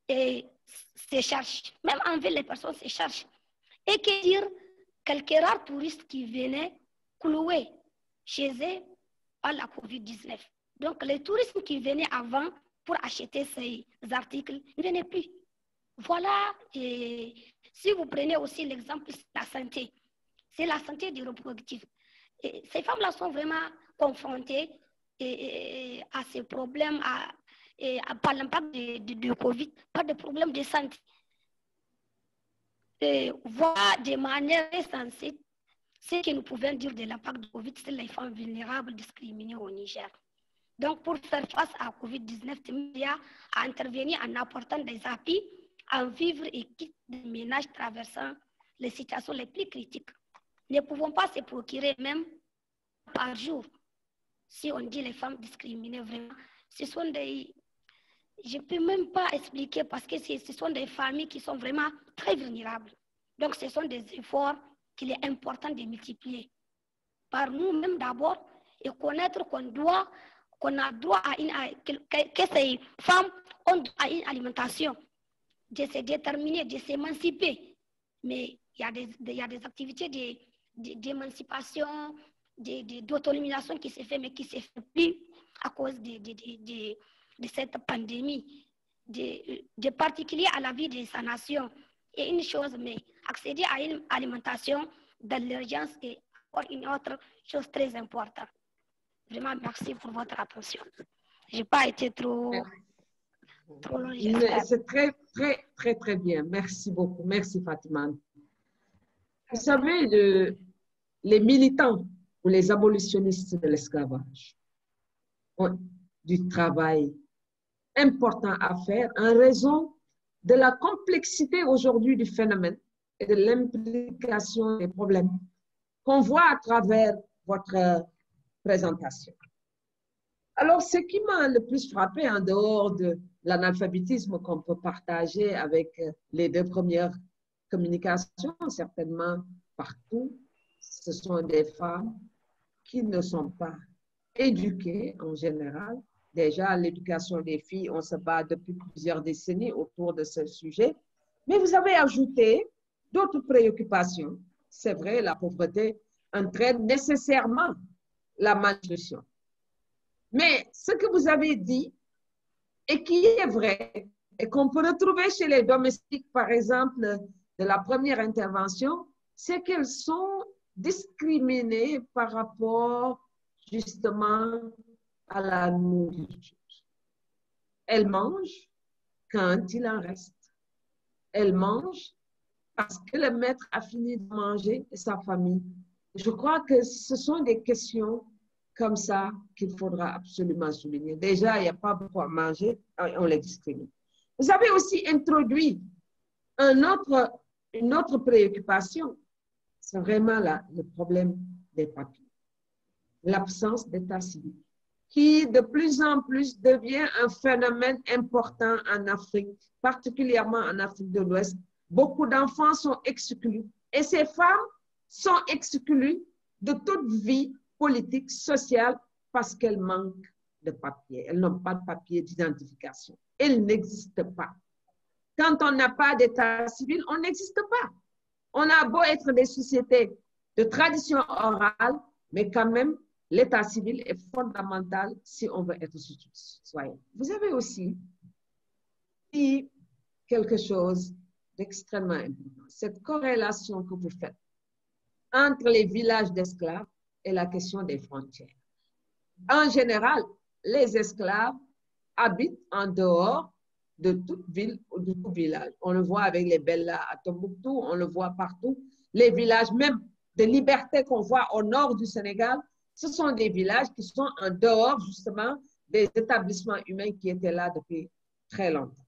se cherchent. Même en ville, les personnes se cherchent. Et que dire, quelques rares touristes qui venaient clouer chez eux par la COVID-19. Donc, les touristes qui venaient avant pour acheter ces articles ne venaient plus. Voilà, et si vous prenez aussi l'exemple de la santé, c'est la santé du reproductif. Et ces femmes-là sont vraiment confrontées à ces problèmes, par l'impact du Covid, par des problèmes de santé. Voilà de manière sensée ce que nous pouvons dire de l'impact du Covid sur les femmes vulnérables discriminées au Niger. Donc, pour faire face à la COVID-19, Timidia a intervenu en apportant des appuis en vivre et quitte des ménages traversant les situations les plus critiques. Ne pouvons pas se procurer même par jour. Si on dit les femmes discriminées, vraiment, ce sont des... Je ne peux même pas expliquer parce que ce sont des familles qui sont vraiment très vulnérables. Donc, ce sont des efforts qu'il est important de multiplier. Par nous-mêmes d'abord et connaître qu'on a droit à que ces femmes ont droit à une alimentation, de se déterminer, de s'émanciper. Mais il y a des activités d'émancipation, d'autonomisation qui se fait, mais qui ne se fait plus à cause de cette pandémie, de particulier à la vie de sa nation. Et une chose, mais accéder à une alimentation dans l'urgence est encore une autre chose très importante. Vraiment, merci pour votre attention. Je n'ai pas été trop long. C'est très, très, très, très bien. Merci beaucoup. Merci, Fatima. Vous savez, les militants ou les abolitionnistes de l'esclavage ont du travail important à faire en raison de la complexité aujourd'hui du phénomène et de l'implication des problèmes qu'on voit à travers votre présentation. Alors, ce qui m'a le plus frappé, en dehors de l'analphabétisme qu'on peut partager avec les deux premières communications, certainement partout, ce sont des femmes qui ne sont pas éduquées en général. Déjà, l'éducation des filles, on se bat depuis plusieurs décennies autour de ce sujet. Mais vous avez ajouté d'autres préoccupations. C'est vrai, la pauvreté entraîne nécessairement la malnutrition. Mais ce que vous avez dit, et qui est vrai, et qu'on peut retrouver chez les domestiques, par exemple, de la première intervention, c'est qu'elles sont discriminées par rapport justement à la nourriture. Elles mangent quand il en reste. Elles mangent parce que le maître a fini de manger et sa famille. Je crois que ce sont des questions comme ça qu'il faudra absolument souligner. Déjà, il n'y a pas beaucoup à manger, on les discrimine. Vous avez aussi introduit une autre préoccupation, c'est vraiment le problème des papiers, l'absence d'état civil, qui de plus en plus devient un phénomène important en Afrique, particulièrement en Afrique de l'Ouest. Beaucoup d'enfants sont exclus et ces femmes sont exclues de toute vie politique, sociale, parce qu'elles manquent de papier. Elles n'ont pas de papier d'identification. Elles n'existent pas. Quand on n'a pas d'état civil, on n'existe pas. On a beau être des sociétés de tradition orale, mais quand même, l'état civil est fondamental si on veut être citoyen. Vous avez aussi dit quelque chose d'extrêmement important. Cette corrélation que vous faites entre les villages d'esclaves et la question des frontières. En général, les esclaves habitent en dehors de toute ville ou de tout village. On le voit avec les Bellas à Tombouctou, on le voit partout. Les villages même de liberté qu'on voit au nord du Sénégal, ce sont des villages qui sont en dehors justement des établissements humains qui étaient là depuis très longtemps.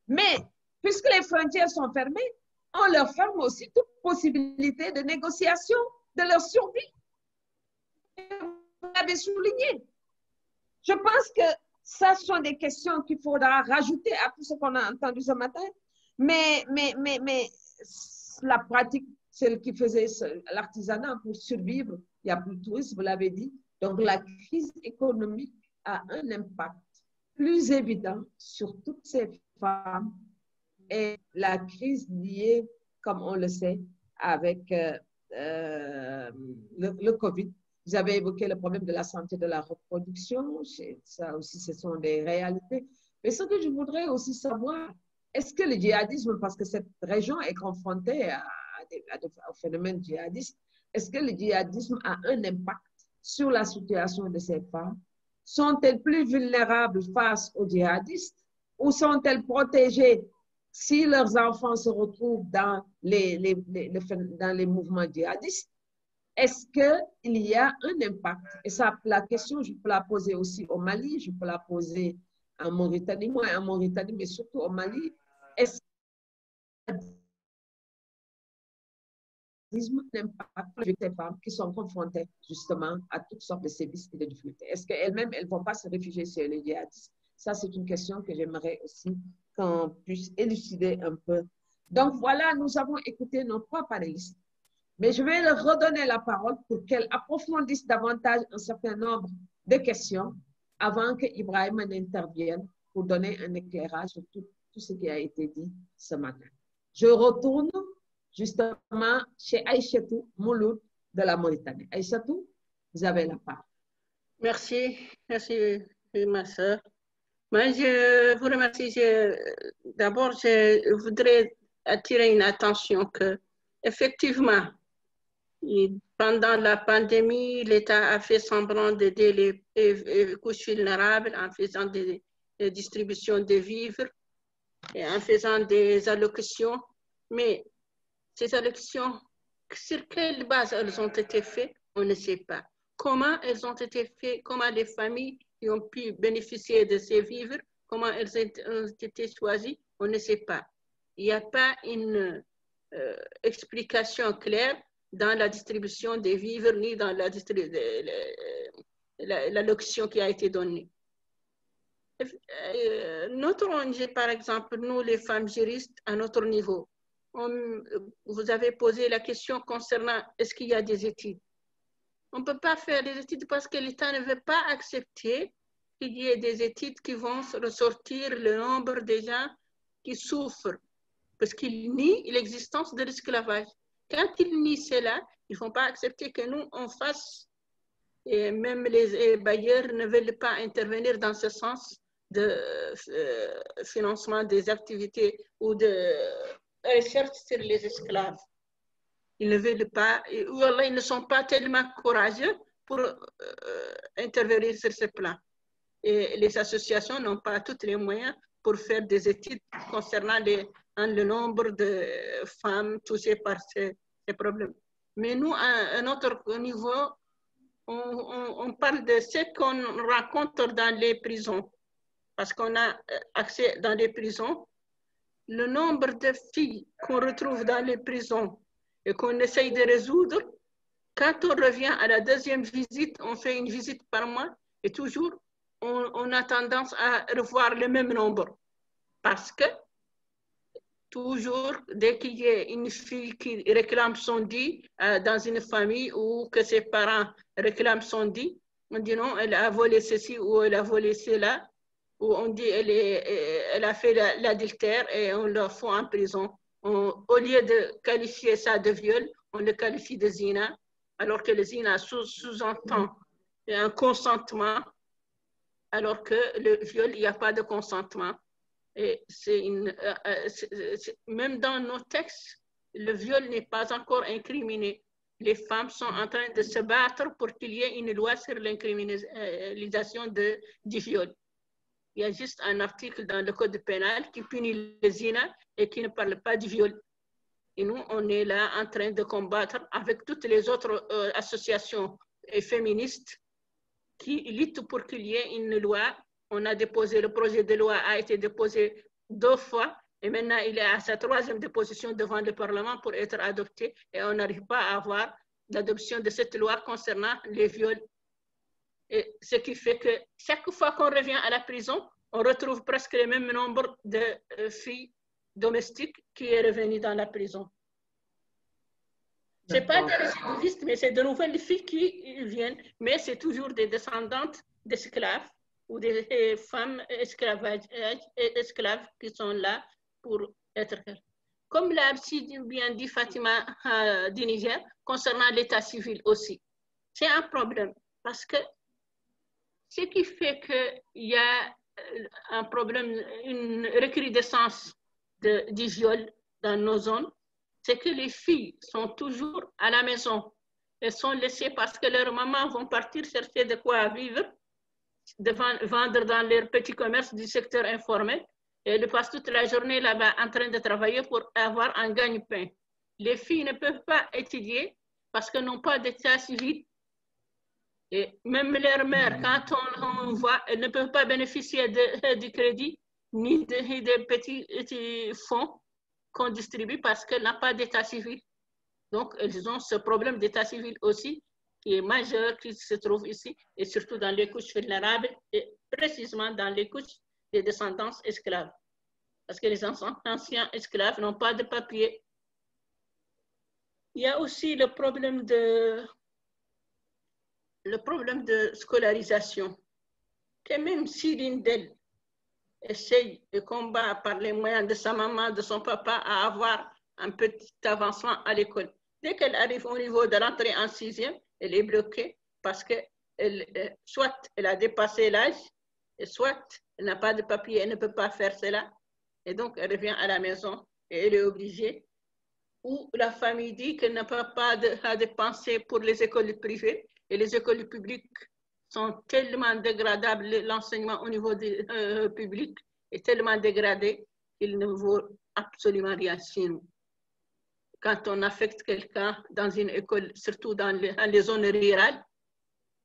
Mais puisque les frontières sont fermées, on leur ferme aussi toute possibilité de négociation de leur survie. Vous l'avez souligné. Je pense que ça sont des questions qu'il faudra rajouter à tout ce qu'on a entendu ce matin. Mais la pratique, celle qui faisait l'artisanat pour survivre, il n'y a plus de tourisme, vous l'avez dit. Donc la crise économique a un impact plus évident sur toutes ces femmes et la crise liée, comme on le sait, avec le Covid. Vous avez évoqué le problème de la santé de la reproduction. Ça aussi, ce sont des réalités. Mais ce que je voudrais aussi savoir, est-ce que le djihadisme, parce que cette région est confrontée au phénomène djihadiste, est-ce que le djihadisme a un impact sur la situation de ces femmes? Sont-elles plus vulnérables face aux djihadistes ou sont-elles protégées si leurs enfants se retrouvent dans les mouvements djihadistes? Est-ce qu'il y a un impact? Et ça, la question, je peux la poser aussi au Mali, je peux la poser en Mauritanie, moins en Mauritanie, mais surtout au Mali. Est-ce qu'il y a un impact sur les femmes qui sont confrontées justement à toutes sortes de sévices et de difficultés? Est-ce qu'elles-mêmes, elles ne vont pas se réfugier chez les djihadistes? Ça, c'est une question que j'aimerais aussi qu'on puisse élucider un peu. Donc voilà, nous avons écouté nos trois panélistes. Mais je vais leur redonner la parole pour qu'elles approfondissent davantage un certain nombre de questions avant que Ibrahima n'intervienne pour donner un éclairage sur tout ce qui a été dit ce matin. Je retourne justement chez Aïchatou Mouloud de la Mauritanie. Aïchatou, vous avez la parole. Merci, merci ma soeur. Moi, je vous remercie. D'abord, je voudrais attirer une attention que, effectivement, pendant la pandémie, l'État a fait semblant d'aider les couches vulnérables en faisant des distributions de vivres et en faisant des allocations. Mais ces allocations, sur quelle base elles ont été faites, on ne sait pas. Comment elles ont été faites, comment les familles qui ont pu bénéficier de ces vivres, comment elles ont été choisies, on ne sait pas. Il n'y a pas une explication claire dans la distribution des vivres ni dans la locution qui a été donnée. Notre ONG, par exemple, nous les femmes juristes, à notre niveau, vous avez posé la question concernant est-ce qu'il y a des études. On ne peut pas faire des études parce que l'État ne veut pas accepter qu'il y ait des études qui vont ressortir le nombre de gens qui souffrent, parce qu'il nie l'existence de l'esclavage. Quand ils nient cela, ils ne vont pas accepter que nous, on fasse, et même les bailleurs ne veulent pas intervenir dans ce sens de financement des activités ou de recherche sur les esclaves. Ils ne veulent pas, ou alors ils ne sont pas tellement courageux pour intervenir sur ce plan. Et les associations n'ont pas tous les moyens pour faire des études concernant le nombre de femmes touchées par ces problèmes. Mais nous, à notre niveau, on parle de ce qu'on rencontre dans les prisons, parce qu'on a accès dans les prisons. Le nombre de filles qu'on retrouve dans les prisons et qu'on essaye de résoudre, quand on revient à la deuxième visite, on fait une visite par mois et toujours, on a tendance à revoir le même nombre. Parce que toujours, dès qu'il y a une fille qui réclame son dit dans une famille ou que ses parents réclament son dit, on dit non, elle a volé ceci ou elle a volé cela, ou on dit elle a fait l'adultère et on la fout en prison. Au lieu de qualifier ça de viol, on le qualifie de zina, alors que le zina sous-entend un consentement, alors que le viol, il n'y a pas de consentement. Et même dans nos textes, le viol n'est pas encore incriminé. Les femmes sont en train de se battre pour qu'il y ait une loi sur l'incriminalisation du viol. Il y a juste un article dans le code pénal qui punit le zina et qui ne parle pas du viol. Et nous, on est là en train de combattre avec toutes les autres associations féministes qui luttent pour qu'il y ait une loi. On a déposé, le projet de loi a été déposé 2 fois et maintenant il est à sa 3e déposition devant le Parlement pour être adopté et on n'arrive pas à avoir l'adoption de cette loi concernant les viols. Et ce qui fait que chaque fois qu'on revient à la prison, on retrouve presque le même nombre de filles domestiques qui est revenu dans la prison. Ce n'est pas des récidivistes, mais c'est de nouvelles filles qui viennent, mais c'est toujours des descendantes d'esclaves ou des femmes esclaves qui sont là pour être. Comme l'a si bien dit Fatima du Niger, concernant l'état civil aussi, c'est un problème parce que ce qui fait qu'il y a un problème, une recrudescence du viol dans nos zones, c'est que les filles sont toujours à la maison. Elles sont laissées parce que leurs mamans vont partir chercher de quoi vivre, de vendre dans leurs petits commerces du secteur informel. Et elles passent toute la journée là-bas en train de travailler pour avoir un gagne-pain. Les filles ne peuvent pas étudier parce qu'elles n'ont pas d'état civil. Et même leur mère, quand on voit, elles ne peuvent pas bénéficier du crédit ni des petits fonds qu'on distribue parce qu'elle n'a pas d'état civil. Donc, elles ont ce problème d'état civil aussi qui est majeur, qui se trouve ici, et surtout dans les couches vulnérables, et précisément dans les couches des descendants esclaves. Parce que les anciens esclaves n'ont pas de papier. Il y a aussi le problème de scolarisation, que même si l'une d'elles essaye de combattre par les moyens de sa maman, de son papa, à avoir un petit avancement à l'école. Dès qu'elle arrive au niveau de l'entrée en 6e, elle est bloquée parce que soit elle a dépassé l'âge, soit elle n'a pas de papier, elle ne peut pas faire cela. Et donc, elle revient à la maison et elle est obligée. Ou la famille dit qu'elle n'a pas à dépenser pour les écoles privées et les écoles publiques sont tellement dégradables, l'enseignement au niveau public est tellement dégradé qu'il ne vaut absolument rien chez nous. Quand on affecte quelqu'un dans une école, surtout dans les zones rurales,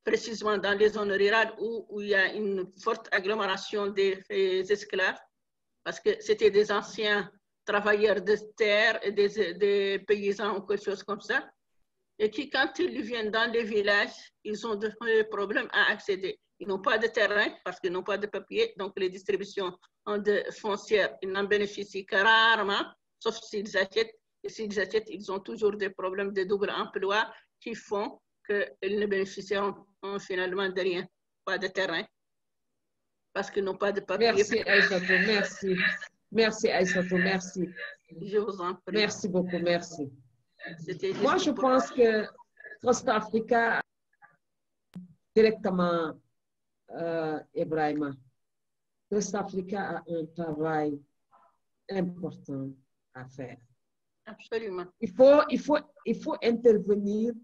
précisément dans les zones rurales où il y a une forte agglomération des esclaves, parce que c'était des anciens travailleurs de terre et des paysans ou quelque chose comme ça, et qui, quand ils viennent dans les villages, ils ont des problèmes à accéder. Ils n'ont pas de terrain parce qu'ils n'ont pas de papier, donc les distributions de foncières, ils n'en bénéficient que rarement, sauf s'ils achètent. Et s'ils achètent, ils ont toujours des problèmes de double emploi qui font qu'ils ne bénéficieront finalement de rien, pas de terrain, parce qu'ils n'ont pas de papier. Merci Aïssatou, merci. Merci Aïssatou, merci. Je vous en prie. Merci beaucoup, merci. Moi, je pense que Trust Africa, directement, Ibrahima, Trust Africa a un travail important à faire. Absolument. Il faut intervenir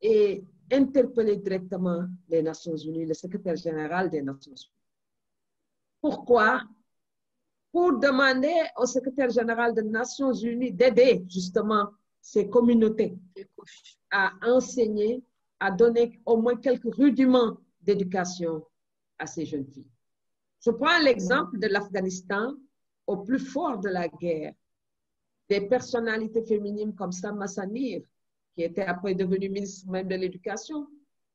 et interpeller directement les Nations Unies, le secrétaire général des Nations Unies. Pourquoi? Pour demander au secrétaire général des Nations Unies d'aider justement ces communautés à enseigner, à donner au moins quelques rudiments d'éducation à ces jeunes filles. Je prends l'exemple de l'Afghanistan au plus fort de la guerre. Des personnalités féminines comme Salma Samir, qui était après devenue ministre même de l'Éducation,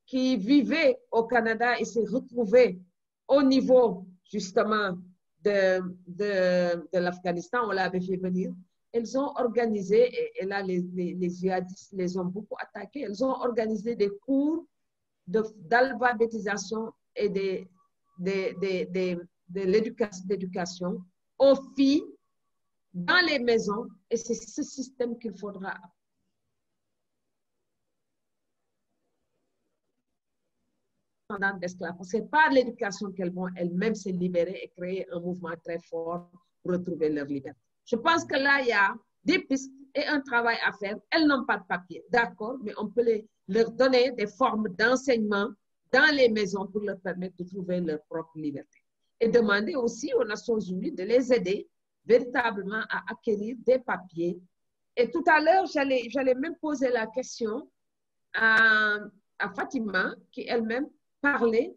qui vivait au Canada et s'est retrouvée au niveau justement de l'Afghanistan, on l'avait fait venir. Elles ont organisé, et là les djihadistes les ont beaucoup attaqués, elles ont organisé des cours d'alphabétisation et de l'éducation aux filles dans les maisons, et c'est ce système qu'il faudra d'esclaves. C'est par l'éducation qu'elles vont elles-mêmes se libérer et créer un mouvement très fort pour retrouver leur liberté. Je pense que là, il y a des pistes et un travail à faire. Elles n'ont pas de papier, d'accord, mais on peut leur donner des formes d'enseignement dans les maisons pour leur permettre de trouver leur propre liberté. Et demander aussi aux Nations Unies de les aider véritablement à acquérir des papiers. Et tout à l'heure, j'allais même poser la question à Fatima, qui elle-même parlait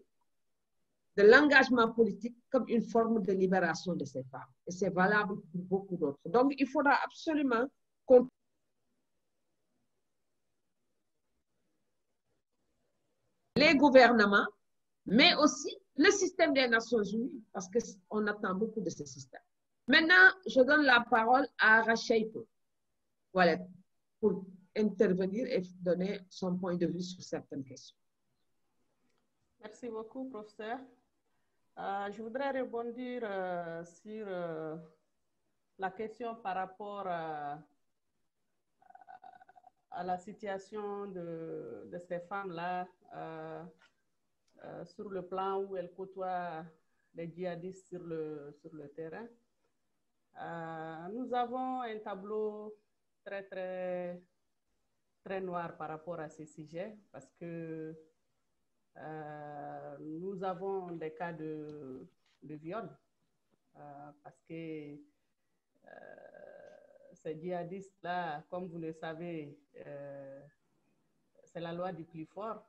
de l'engagement politique comme une forme de libération de ces femmes. Et c'est valable pour beaucoup d'autres. Donc, il faudra absolument qu'on les gouvernements, mais aussi le système des Nations Unies, parce qu'on attend beaucoup de ce système. Maintenant, je donne la parole à Rachel voilà, pour intervenir et donner son point de vue sur certaines questions. Merci beaucoup, professeur. Je voudrais rebondir sur la question par rapport à la situation de ces femmes-là sur le plan où elles côtoient les djihadistes sur le terrain. Nous avons un tableau très noir par rapport à ces sujets parce que nous avons des cas de viol parce que ces djihadistes-là, comme vous le savez, c'est la loi du plus fort.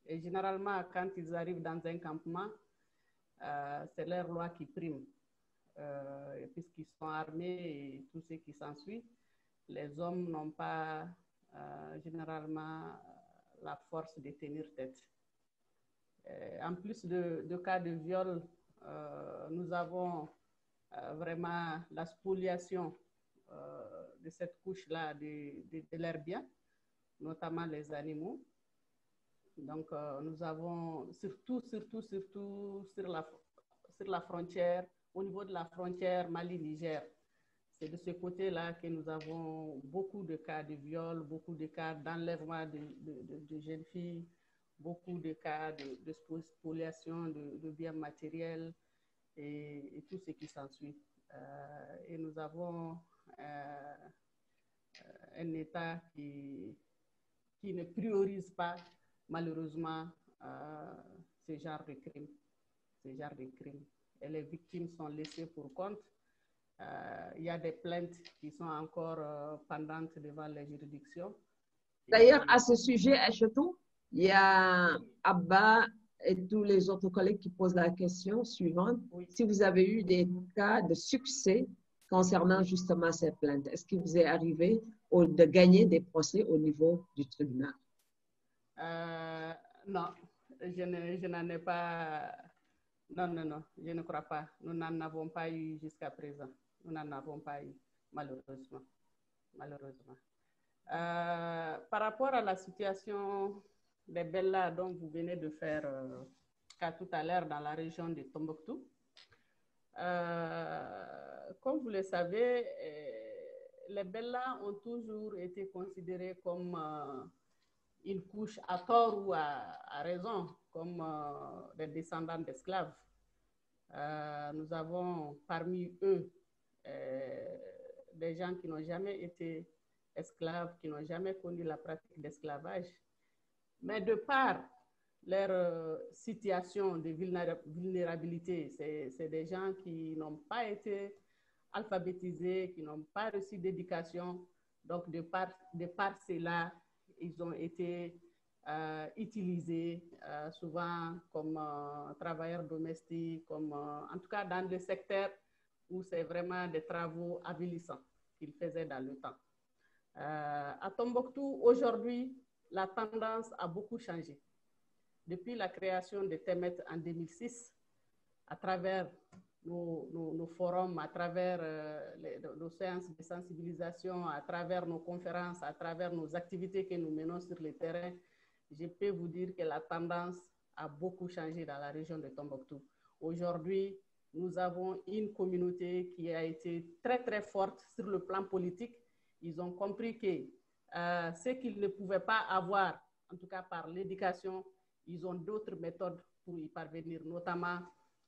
Et généralement, quand ils arrivent dans un campement, c'est leur loi qui prime. Puisqu'ils sont armés et tout ce qui s'ensuit, les hommes n'ont pas généralement la force de tenir tête. En plus de cas de viol, nous avons vraiment la spoliation de cette couche-là de leurs biens, notamment les animaux. Donc, nous avons surtout sur la frontière, au niveau de la frontière Mali-Niger. C'est de ce côté-là que nous avons beaucoup de cas de viol, beaucoup de cas d'enlèvement de jeunes filles, beaucoup de cas de spoliation de biens matériels et tout ce qui s'ensuit. Et nous avons un État qui ne priorise pas, malheureusement, ce genre de crimes. Et les victimes sont laissées pour compte. Il y a des plaintes qui sont encore pendantes devant les juridictions. D'ailleurs, à ce sujet, Aïchatou, il y a Abba et tous les autres collègues qui posent la question suivante. Oui. Si vous avez eu des cas de succès concernant justement ces plaintes? Est-ce qu'il vous est arrivé de gagner des procès au niveau du tribunal? Non, je n'en ai pas. Non, je ne crois pas. Nous n'en avons pas eu jusqu'à présent. Nous n'en avons pas eu, malheureusement. Par rapport à la situation des Bellas dont vous venez de faire cas tout à l'heure dans la région de Tombouctou, comme vous le savez, les Bellas ont toujours été considérées comme une couche à tort ou à raison, comme des descendants d'esclaves. Nous avons parmi eux des gens qui n'ont jamais été esclaves, qui n'ont jamais connu la pratique d'esclavage, mais de par leur situation de vulnérabilité, c'est des gens qui n'ont pas été alphabétisés, qui n'ont pas reçu d'éducation, donc de par cela, ils ont été utilisés souvent comme travailleurs domestiques, comme, en tout cas dans le secteur où c'est vraiment des travaux avilissants qu'ils faisaient dans le temps. À Tombouctou, aujourd'hui, la tendance a beaucoup changé. Depuis la création de TEMET en 2006, à travers nos forums, à travers nos séances de sensibilisation, à travers nos conférences, à travers nos activités que nous menons sur le terrain, je peux vous dire que la tendance a beaucoup changé dans la région de Tombouctou. Aujourd'hui, nous avons une communauté qui a été très, très forte sur le plan politique. Ils ont compris que ce qu'ils ne pouvaient pas avoir, en tout cas par l'éducation, ils ont d'autres méthodes pour y parvenir, notamment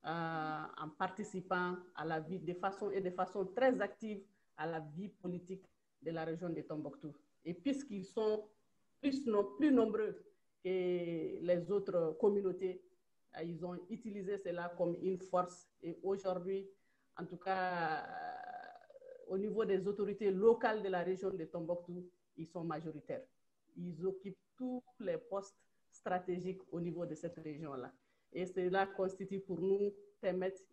en participant à la vie de façon très active à la vie politique de la région de Tombouctou. Et puisqu'ils sont plus nombreux que les autres communautés, ils ont utilisé cela comme une force. Et aujourd'hui, en tout cas, au niveau des autorités locales de la région de Tombouctou, ils sont majoritaires. Ils occupent tous les postes stratégiques au niveau de cette région-là. Et cela constitue pour nous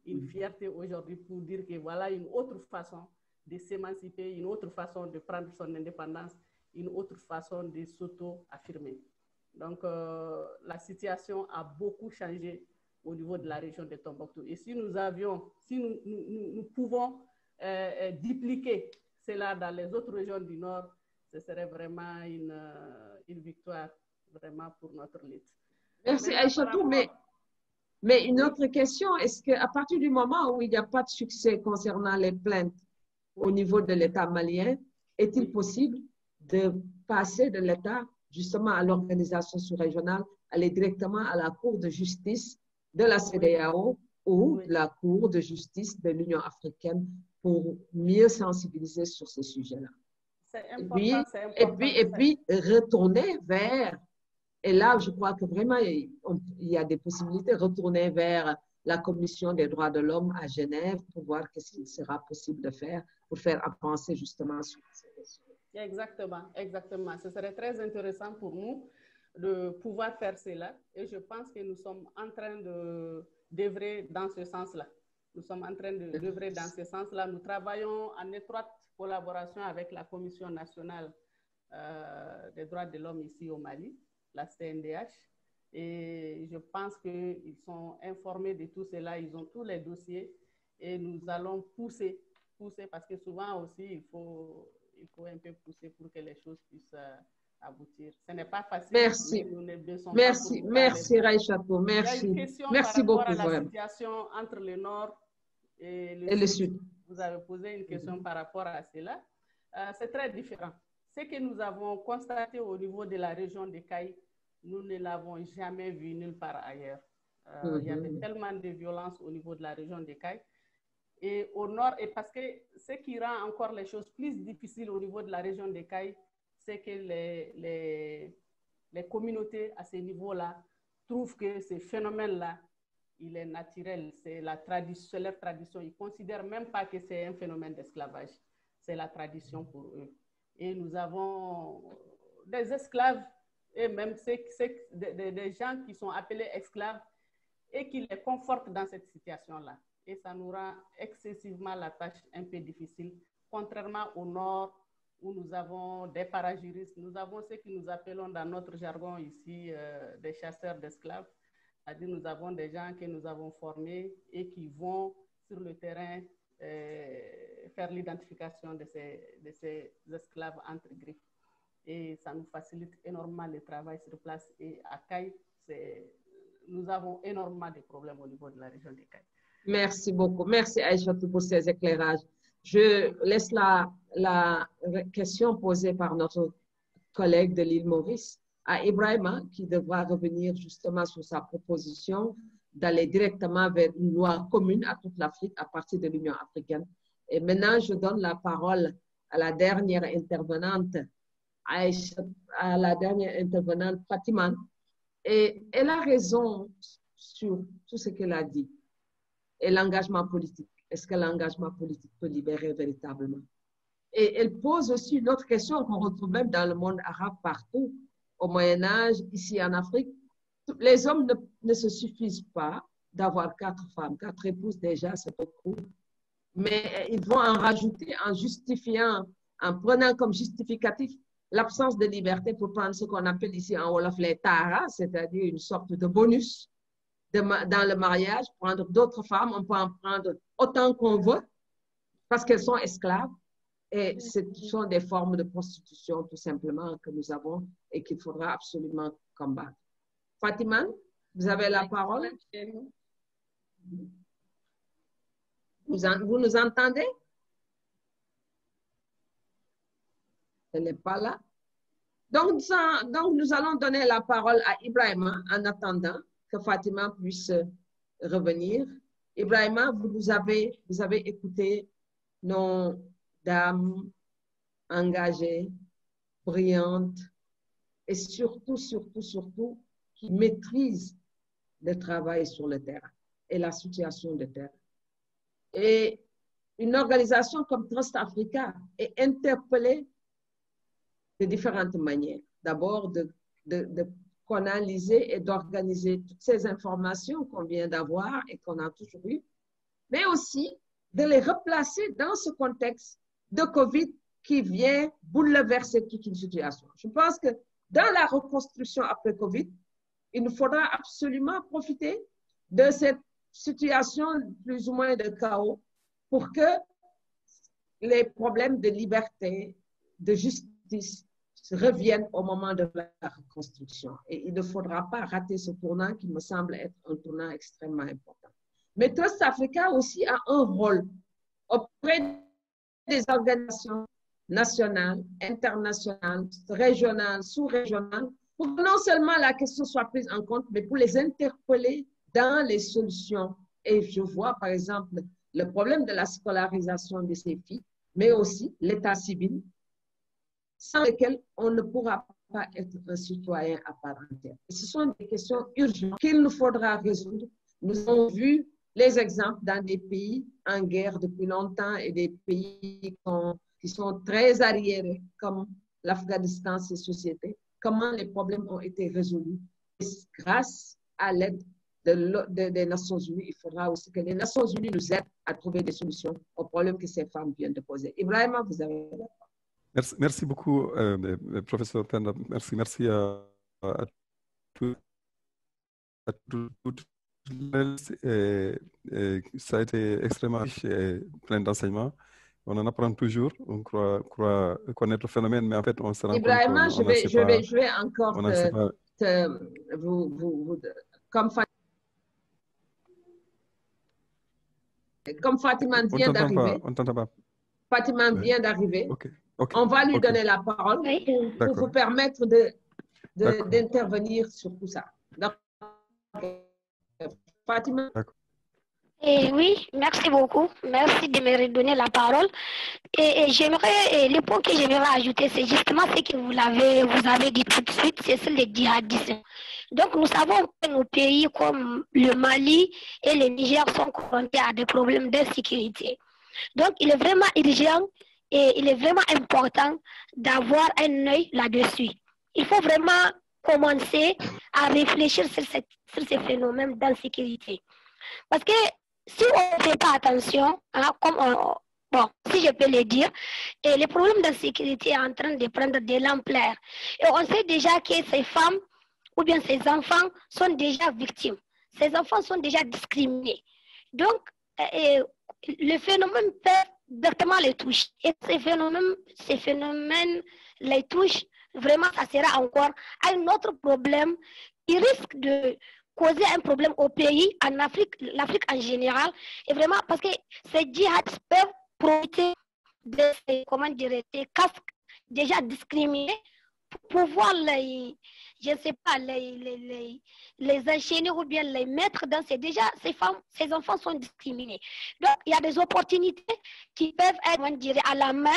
une fierté aujourd'hui pour dire que voilà une autre façon de s'émanciper, une autre façon de prendre son indépendance, une autre façon de s'auto-affirmer. Donc, la situation a beaucoup changé au niveau de la région de Tombouctou. Et si nous pouvons dupliquer cela dans les autres régions du Nord, ce serait vraiment une victoire vraiment pour notre lutte. Merci Aïchatou, mais une autre question, est-ce qu'à partir du moment où il n'y a pas de succès concernant les plaintes au niveau de l'État malien, est-il possible de passer de l'État justement à l'organisation sous-régionale, aller directement à la Cour de justice de la CEDEAO ou la Cour de justice de l'Union africaine pour mieux sensibiliser sur ces sujets-là? C'est important, c'est important. Et puis retourner vers, et là je crois que vraiment il y a des possibilités, retourner vers la Commission des droits de l'homme à Genève pour voir qu'est-ce qu'il sera possible de faire pour faire avancer justement sur ces questions. Exactement, exactement. Ce serait très intéressant pour nous de pouvoir faire cela et je pense que nous sommes en train d'œuvrer dans ce sens-là. Nous sommes en train d'œuvrer dans ce sens-là. Nous travaillons en étroite collaboration avec la Commission nationale des droits de l'homme ici au Mali, la CNDH, et je pense qu'ils sont informés de tout cela, ils ont tous les dossiers et nous allons pousser parce que souvent aussi il faut un peu pousser pour que les choses puissent aboutir. Ce n'est pas facile. Merci. Mais nous ne baissons merci, pas merci Raïchatou, merci. Il y a une question merci par rapport beaucoup, à la vraiment. situation entre le Nord et le Sud. Vous avez posé une question par rapport à cela. C'est très différent. Ce que nous avons constaté au niveau de la région de Caï, nous ne l'avons jamais vu nulle part ailleurs. Il y avait tellement de violence au niveau de la région de Caï. Et au nord, et parce que ce qui rend encore les choses plus difficiles au niveau de la région de Caï, c'est que les communautés à ce niveau-là trouvent que ce phénomène-là, il est naturel, c'est leur tradition. Ils ne considèrent même pas que c'est un phénomène d'esclavage. C'est la tradition pour eux. Et nous avons des esclaves, et même des gens qui sont appelés esclaves, et qui les confortent dans cette situation-là. et ça nous rend excessivement la tâche un peu difficile, contrairement au nord où nous avons des parajuristes, nous avons ce que nous appelons dans notre jargon ici des chasseurs d'esclaves, c'est-à-dire nous avons des gens que nous avons formés et qui vont sur le terrain faire l'identification de ces esclaves entre griffes. Et ça nous facilite énormément le travail sur place. Et à Caille, nous avons énormément de problèmes au niveau de la région de Caille. Merci beaucoup. Merci Aïchatou pour ces éclairages. Je laisse la question posée par notre collègue de l'île Maurice à Ibrahima, qui devra revenir justement sur sa proposition d'aller directement vers une loi commune à toute l'Afrique à partir de l'Union africaine. Et maintenant, je donne la parole à la dernière intervenante, à la dernière intervenante, Fatima. Et elle a raison sur tout ce qu'elle a dit. Et l'engagement politique. Est-ce que l'engagement politique peut libérer véritablement? Et elle pose aussi une autre question qu'on retrouve même dans le monde arabe partout, au Moyen-Âge, ici en Afrique. Les hommes ne se suffisent pas d'avoir 4 femmes, 4 épouses déjà, c'est beaucoup. Mais ils vont en rajouter en justifiant, en prenant comme justificatif l'absence de liberté pour prendre ce qu'on appelle ici en Wolof les taras, c'est-à-dire une sorte de bonus dans le mariage, prendre d'autres femmes, on peut en prendre autant qu'on veut parce qu'elles sont esclaves. Et ce sont des formes de prostitution tout simplement que nous avons et qu'il faudra absolument combattre. Fatima, vous avez la parole. Vous nous entendez? Elle n'est pas là. Donc, nous allons donner la parole à Ibrahima en attendant que Fatima puisse revenir. Ibrahima, vous avez écouté nos dames engagées, brillantes et surtout, qui maîtrisent le travail sur le terrain et la situation de terrain. Et une organisation comme Trust Africa est interpellée de différentes manières. D'abord, de canaliser et d'organiser toutes ces informations qu'on vient d'avoir et qu'on a toujours eues, mais aussi de les replacer dans ce contexte de COVID qui vient bouleverser toute une situation. Je pense que dans la reconstruction après COVID, il nous faudra absolument profiter de cette situation plus ou moins de chaos pour que les problèmes de liberté, de justice reviennent au moment de la reconstruction. Et il ne faudra pas rater ce tournant qui me semble être un tournant extrêmement important. Mais Trust Africa aussi a un rôle auprès des organisations nationales, internationales, régionales, sous-régionales, pour que non seulement la question soit prise en compte, mais pour les interpeller dans les solutions. Et je vois, par exemple, le problème de la scolarisation de ces filles, mais aussi l'état civil, sans lequel on ne pourra pas être un citoyen à part entière. Ce sont des questions urgentes qu'il nous faudra résoudre. Nous avons vu les exemples dans des pays en guerre depuis longtemps et des pays qui sont très arriérés, comme l'Afghanistan, ces sociétés, comment les problèmes ont été résolus. Et grâce à l'aide des Nations Unies, il faudra aussi que les Nations Unies nous aident à trouver des solutions aux problèmes que ces femmes viennent de poser. Ibrahima, vous avez la parole. Merci beaucoup, professeur Tanda. Merci à toutes. Ça a été extrêmement riche et plein d'enseignements. On en apprend toujours, on croit connaître le phénomène, mais en fait, on se rend compte Ibrahima, je vais encore comme Fatima vient d'arriver. On t'entend pas. Fatima vient d'arriver. Okay. On va lui donner la parole pour vous permettre d'intervenir sur tout ça. Donc, Fatima. Oui, merci beaucoup. Merci de me redonner la parole. Et le point que j'aimerais ajouter, c'est justement ce que vous avez dit tout de suite, c'est le djihadisme. Donc, nous savons que nos pays comme le Mali et le Niger sont confrontés à des problèmes d'insécurité. Donc, il est vraiment urgent et il est vraiment important d'avoir un œil là-dessus. Il faut vraiment commencer à réfléchir sur ces phénomènes d'insécurité. Parce que si on ne fait pas attention, hein, bon, si je peux le dire, et les problèmes d'insécurité sont en train de prendre de l'ampleur. Et on sait déjà que ces femmes ou bien ces enfants sont déjà victimes. Ces enfants sont déjà discriminés. Donc, le phénomène peut directement les toucher. Et ces phénomènes les touchent, vraiment, ça sera encore un autre problème qui risque de causer un problème au pays, en Afrique, l'Afrique en général, et vraiment parce que ces djihadistes peuvent profiter de ces, comment dire, ces casques déjà discriminés pour pouvoir je ne sais pas, les enchaîner ou bien les mettre dans déjà, ces femmes, ces enfants sont discriminés. Donc, il y a des opportunités qui peuvent être, on dirait, à la main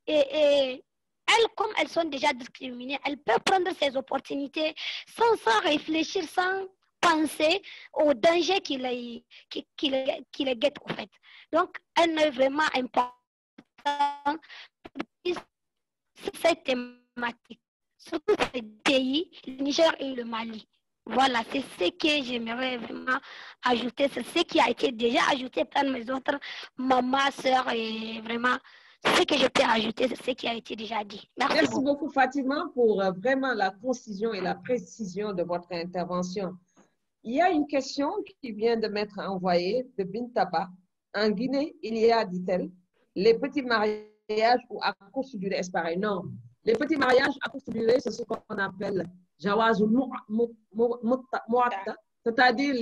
et elles, comme elles sont déjà discriminées, elles peuvent prendre ces opportunités sans réfléchir, sans penser aux dangers qui les guettent, en fait. Donc, un œil vraiment important sur cette thématique, surtout ces pays, le Niger et le Mali. Voilà, c'est ce que j'aimerais vraiment ajouter. C'est ce qui a été déjà ajouté par mes autres mamans, sœurs, et vraiment, ce que je peux ajouter, c'est ce qui a été déjà dit. Merci beaucoup, Fatima, pour vraiment la concision et la précision de votre intervention. Il y a une question qui vient de m'être envoyée de Bintaba. En Guinée, il y a, dit-elle, les petits mariages ou à courte durée, est-ce pareil? Non. Les petits mariages à courte durée, c'est ce qu'on appelle Jawaz Mu'atta, c'est-à-dire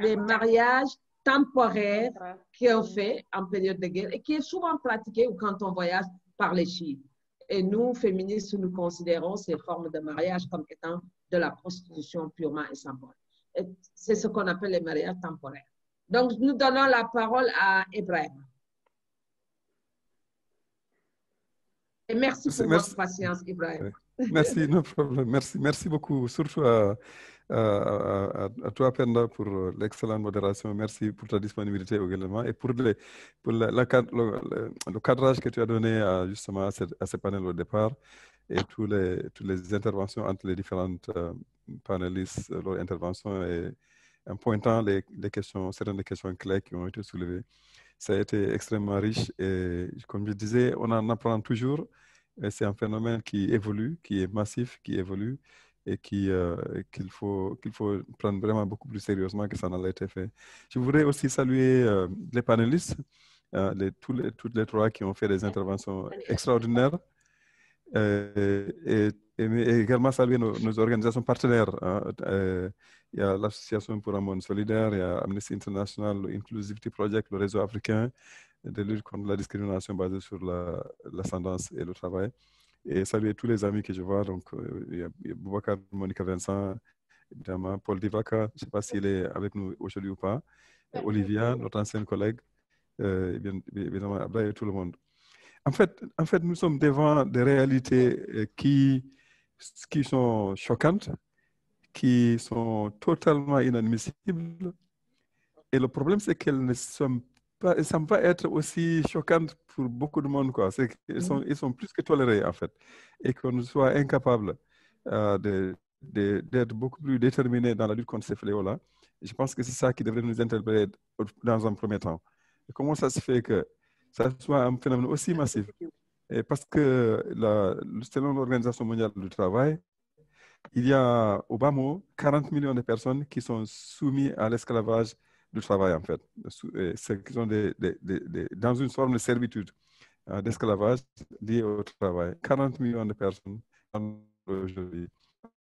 les mariages temporaires qui ont fait en période de guerre et qui est souvent pratiqué quand on voyage par les chiites. Et nous, féministes, nous considérons ces formes de mariage comme étant de la prostitution purement et symbolique. C'est ce qu'on appelle les mariages temporaires. Donc, nous donnons la parole à Ibrahim. Et merci pour votre patience, Ibrahim. Merci, no problème. Merci beaucoup, surtout à toi, Penda, pour l'excellente modération. Merci pour ta disponibilité également et pour le cadrage que tu as donné justement à ce panel au départ et toutes les interventions entre les différentes panélistes, leur intervention et en pointant certaines des questions clés qui ont été soulevées. Ça a été extrêmement riche et comme je disais, on en apprend toujours. C'est un phénomène qui évolue, qui est massif, qui évolue et qu'il faut prendre vraiment beaucoup plus sérieusement que ça n'a été fait. Je voudrais aussi saluer les panélistes, toutes les trois qui ont fait des interventions extraordinaires et également saluer nos organisations partenaires. Il y a l'Association pour un monde solidaire, il y a Amnesty International, l'Inclusivity Project, le réseau africain de lutte contre la discrimination basée sur l'ascendance et le travail. Et saluer tous les amis que je vois. Donc, il y a Boubacar, Monica Vincent, évidemment, Paul Divaka, je ne sais pas s'il est avec nous aujourd'hui ou pas, Olivia, notre ancienne collègue, évidemment, Abdoulaye et tout le monde. En fait, nous sommes devant des réalités qui sont choquantes, qui sont totalement inadmissibles. Et le problème, c'est qu'elles ne sont pas, elles semblent pas être aussi choquantes pour beaucoup de monde, quoi. Ils sont plus que tolérés, en fait. Et qu'on soit incapable d'être beaucoup plus déterminés dans la lutte contre ces fléaux-là. Je pense que c'est ça qui devrait nous interpeller dans un premier temps. Et comment ça se fait que ça soit un phénomène aussi massif? Et parce que selon l'Organisation mondiale du travail, il y a au bas mot 40 millions de personnes qui sont soumises à l'esclavage du travail, en fait, qui sont dans une forme de servitude, d'esclavage lié au travail. 40 millions de personnes aujourd'hui.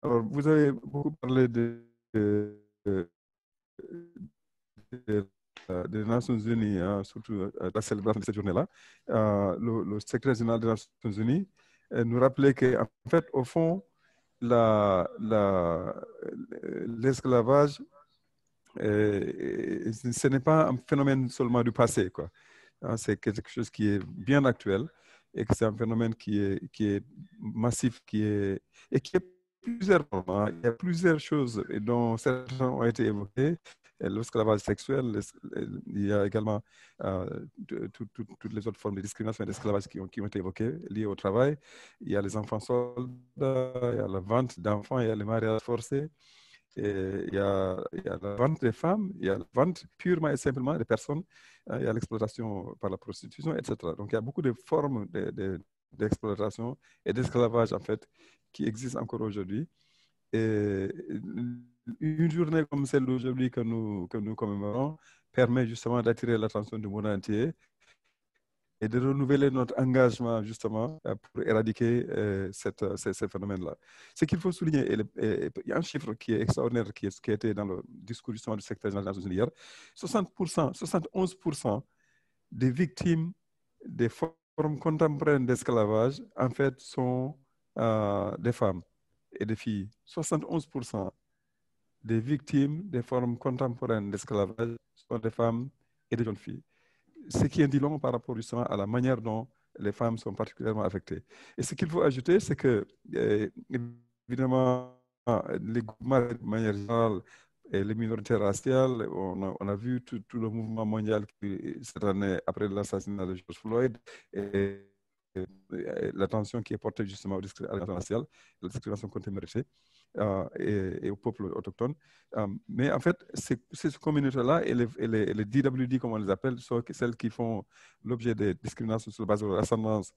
Alors, vous avez beaucoup parlé des Nations Unies, surtout la célébration de cette journée-là. Le secrétaire général des Nations Unies nous rappelait qu'en fait, au fond, l'esclavage, ce n'est pas un phénomène seulement du passé, quoi. C'est quelque chose qui est bien actuel et que c'est un phénomène qui est massif, et qui est plusieurs formes. Il y a plusieurs choses dont certaines ont été évoquées. L'esclavage sexuel, il y a également toutes les autres formes de discrimination et d'esclavage qui ont été évoquées, liées au travail. Il y a les enfants soldats, il y a la vente d'enfants, il y a les mariages forcés. Et il y a la vente des femmes, il y a la vente purement et simplement des personnes, il y a l'exploitation par la prostitution, etc. Donc, il y a beaucoup de formes d'exploitation et d'esclavage, en fait, qui existent encore aujourd'hui. Et une journée comme celle d'aujourd'hui que nous commémorons permet justement d'attirer l'attention du monde entier et de renouveler notre engagement justement pour éradiquer ces phénomènes-là. Ce qu'il faut souligner, il y a un chiffre qui est extraordinaire qui a été dans le discours justement du secrétaire général des Nations Unies hier, 71% des victimes des formes contemporaines d'esclavage, en fait, sont des femmes et des filles. 71% des victimes des formes contemporaines d'esclavage sont des femmes et des jeunes filles. Ce qui est dit long par rapport justement à la manière dont les femmes sont particulièrement affectées. Et ce qu'il faut ajouter, c'est que, évidemment, les groupements de manière générale et les minorités raciales, on a vu tout le mouvement mondial cette année après l'assassinat de George Floyd et l'attention qui est portée justement aux discriminations raciales, la discrimination contre les minorités et aux peuples autochtones. Mais en fait, ces communautés-là et les DWD, comme on les appelle, sont celles qui font l'objet des discriminations sur la base de leur ascendance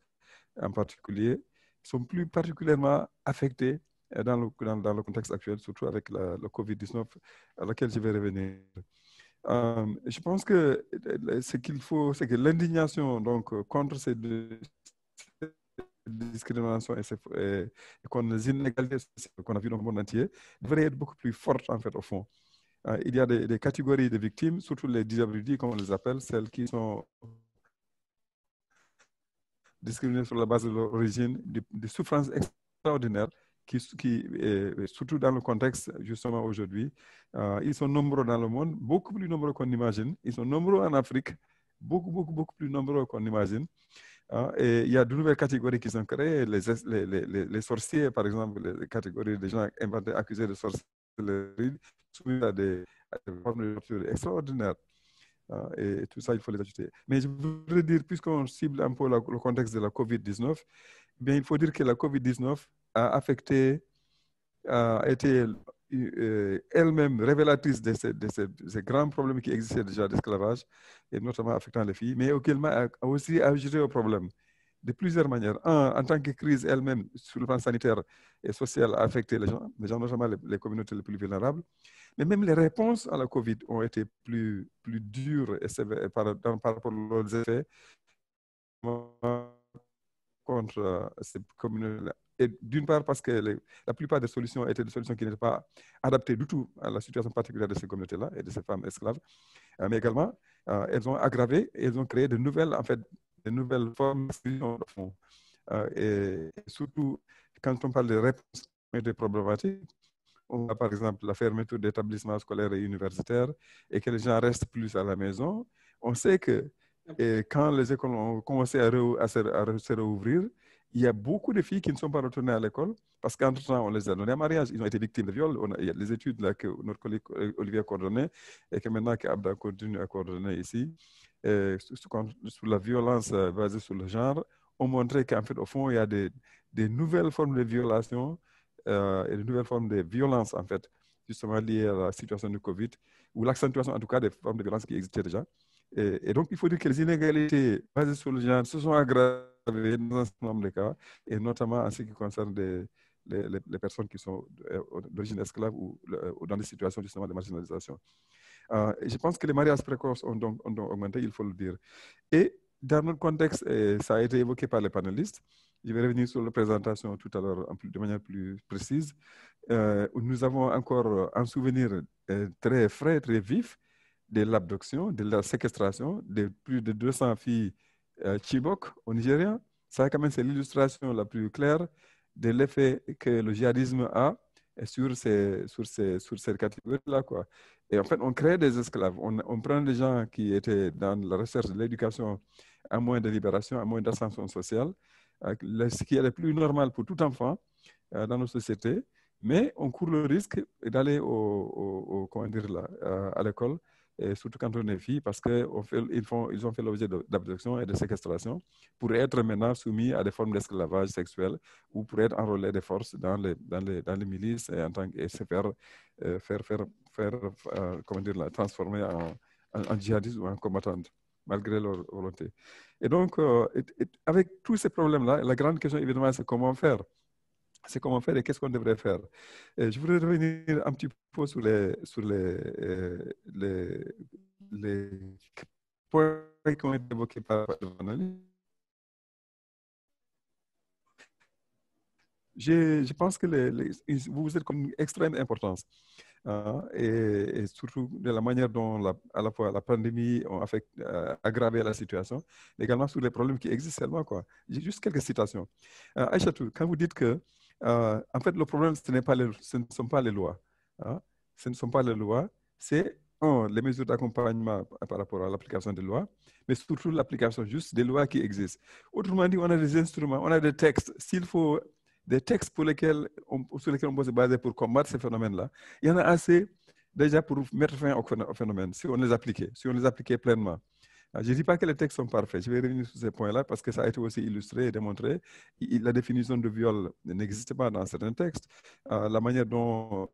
en particulier, sont plus particulièrement affectées dans le contexte actuel, surtout avec le COVID-19, à laquelle je vais revenir. Je pense que ce qu'il faut, c'est que l'indignation donc contre ces discrimination et contre les inégalités qu'on a vues dans le monde entier devrait être beaucoup plus forte en fait au fond. Il y a des catégories de victimes, surtout les DWD comme on les appelle, celles qui sont discriminées sur la base de leur origine, des souffrances extraordinaires qui surtout dans le contexte justement aujourd'hui, ils sont nombreux dans le monde, beaucoup plus nombreux qu'on imagine. Ils sont nombreux en Afrique, beaucoup plus nombreux qu'on imagine. Et il y a de nouvelles catégories qui sont créées, les sorciers, par exemple, les catégories des gens inventés, accusés de sorcellerie, soumis à des formes de torture extraordinaires. Et tout ça, il faut les ajouter. Mais je voudrais dire, puisqu'on cible un peu le contexte de la COVID-19, bien, il faut dire que la COVID-19 a affecté, a été elle-même révélatrice de ces grands problèmes qui existaient déjà d'esclavage, et notamment affectant les filles, mais également a aussi ajouté au problème de plusieurs manières. En tant que crise elle-même, sur le plan sanitaire et social, a affecté les gens notamment les communautés les plus vulnérables, mais même les réponses à la COVID ont été plus dures et sévères par rapport aux effets contre ces communautés-là. Et d'une part parce que la plupart des solutions étaient des solutions qui n'étaient pas adaptées du tout à la situation particulière de ces communautés-là et de ces femmes esclaves, mais également elles ont aggravé et elles ont créé de nouvelles formes de fond. Et surtout, quand on parle de réponses et de problématiques, on a par exemple la fermeture d'établissements scolaires et universitaires et que les gens restent plus à la maison. On sait que quand les écoles ont commencé à se rouvrir, il y a beaucoup de filles qui ne sont pas retournées à l'école parce qu'entre-temps, on les a donnés à mariage. Ils ont été victimes de viol. Il y a des études là, que notre collègue Olivier a coordonnées et que maintenant Abda continue à coordonner ici, sur la violence basée sur le genre, ont montré qu'en fait, au fond, il y a des nouvelles formes de violation et de nouvelles formes de violence, en fait, justement liées à la situation du Covid, ou l'accentuation, en tout cas, des formes de violence qui existaient déjà. Et donc, il faut dire que les inégalités basées sur le genre se sont aggravées dans un certain nombre de cas, et notamment en ce qui concerne les personnes qui sont d'origine esclave ou dans des situations justement de marginalisation. Je pense que les mariages précoces ont donc augmenté, il faut le dire. Et dans notre contexte, ça a été évoqué par les panélistes, je vais revenir sur la présentation tout à l'heure de manière plus précise. Nous avons encore un souvenir très frais, très vif de l'abduction, de la séquestration de plus de 200 filles Chibok au Nigeria. Ça, quand même, c'est l'illustration la plus claire de l'effet que le djihadisme a sur ces catégories-là, quoi. Et en fait, on crée des esclaves. On prend des gens qui étaient dans la recherche de l'éducation à moins de libération, à moins d'ascension sociale, ce qui est le plus normal pour tout enfant dans nos sociétés. Mais on court le risque d'aller à l'école et surtout quand on est fille, parce qu'ils ont fait l'objet d'abduction et de séquestration pour être maintenant soumis à des formes d'esclavage sexuel ou pour être enrôlés de force dans les milices et se comment dire, transformer en djihadistes ou en combattantes, malgré leur volonté. Et donc, avec tous ces problèmes-là, la grande question, évidemment, c'est comment faire. C'est comment faire et qu'est-ce qu'on devrait faire. Et je voudrais revenir un petit peu sur les points qui ont été évoqués par Vanali. Je pense que vous êtes comme une extrême importance. Et surtout de la manière dont à la fois la pandémie a aggravé la situation, mais également sur les problèmes qui existent seulement, quoi. J'ai juste quelques citations. Aïchatou, quand vous dites que en fait, le problème, ce ne sont pas les lois. Ce ne sont pas les lois, c'est les mesures d'accompagnement par rapport à l'application des lois, mais surtout l'application juste des lois qui existent. Autrement dit, on a des instruments, on a des textes. S'il faut des textes sur lesquels on peut se baser pour combattre ces phénomènes-là, il y en a assez déjà pour mettre fin au phénomène, si on les appliquait pleinement. Je ne dis pas que les textes sont parfaits. Je vais revenir sur ces points-là parce que ça a été aussi illustré et démontré. La définition de viol n'existe pas dans certains textes. La manière dont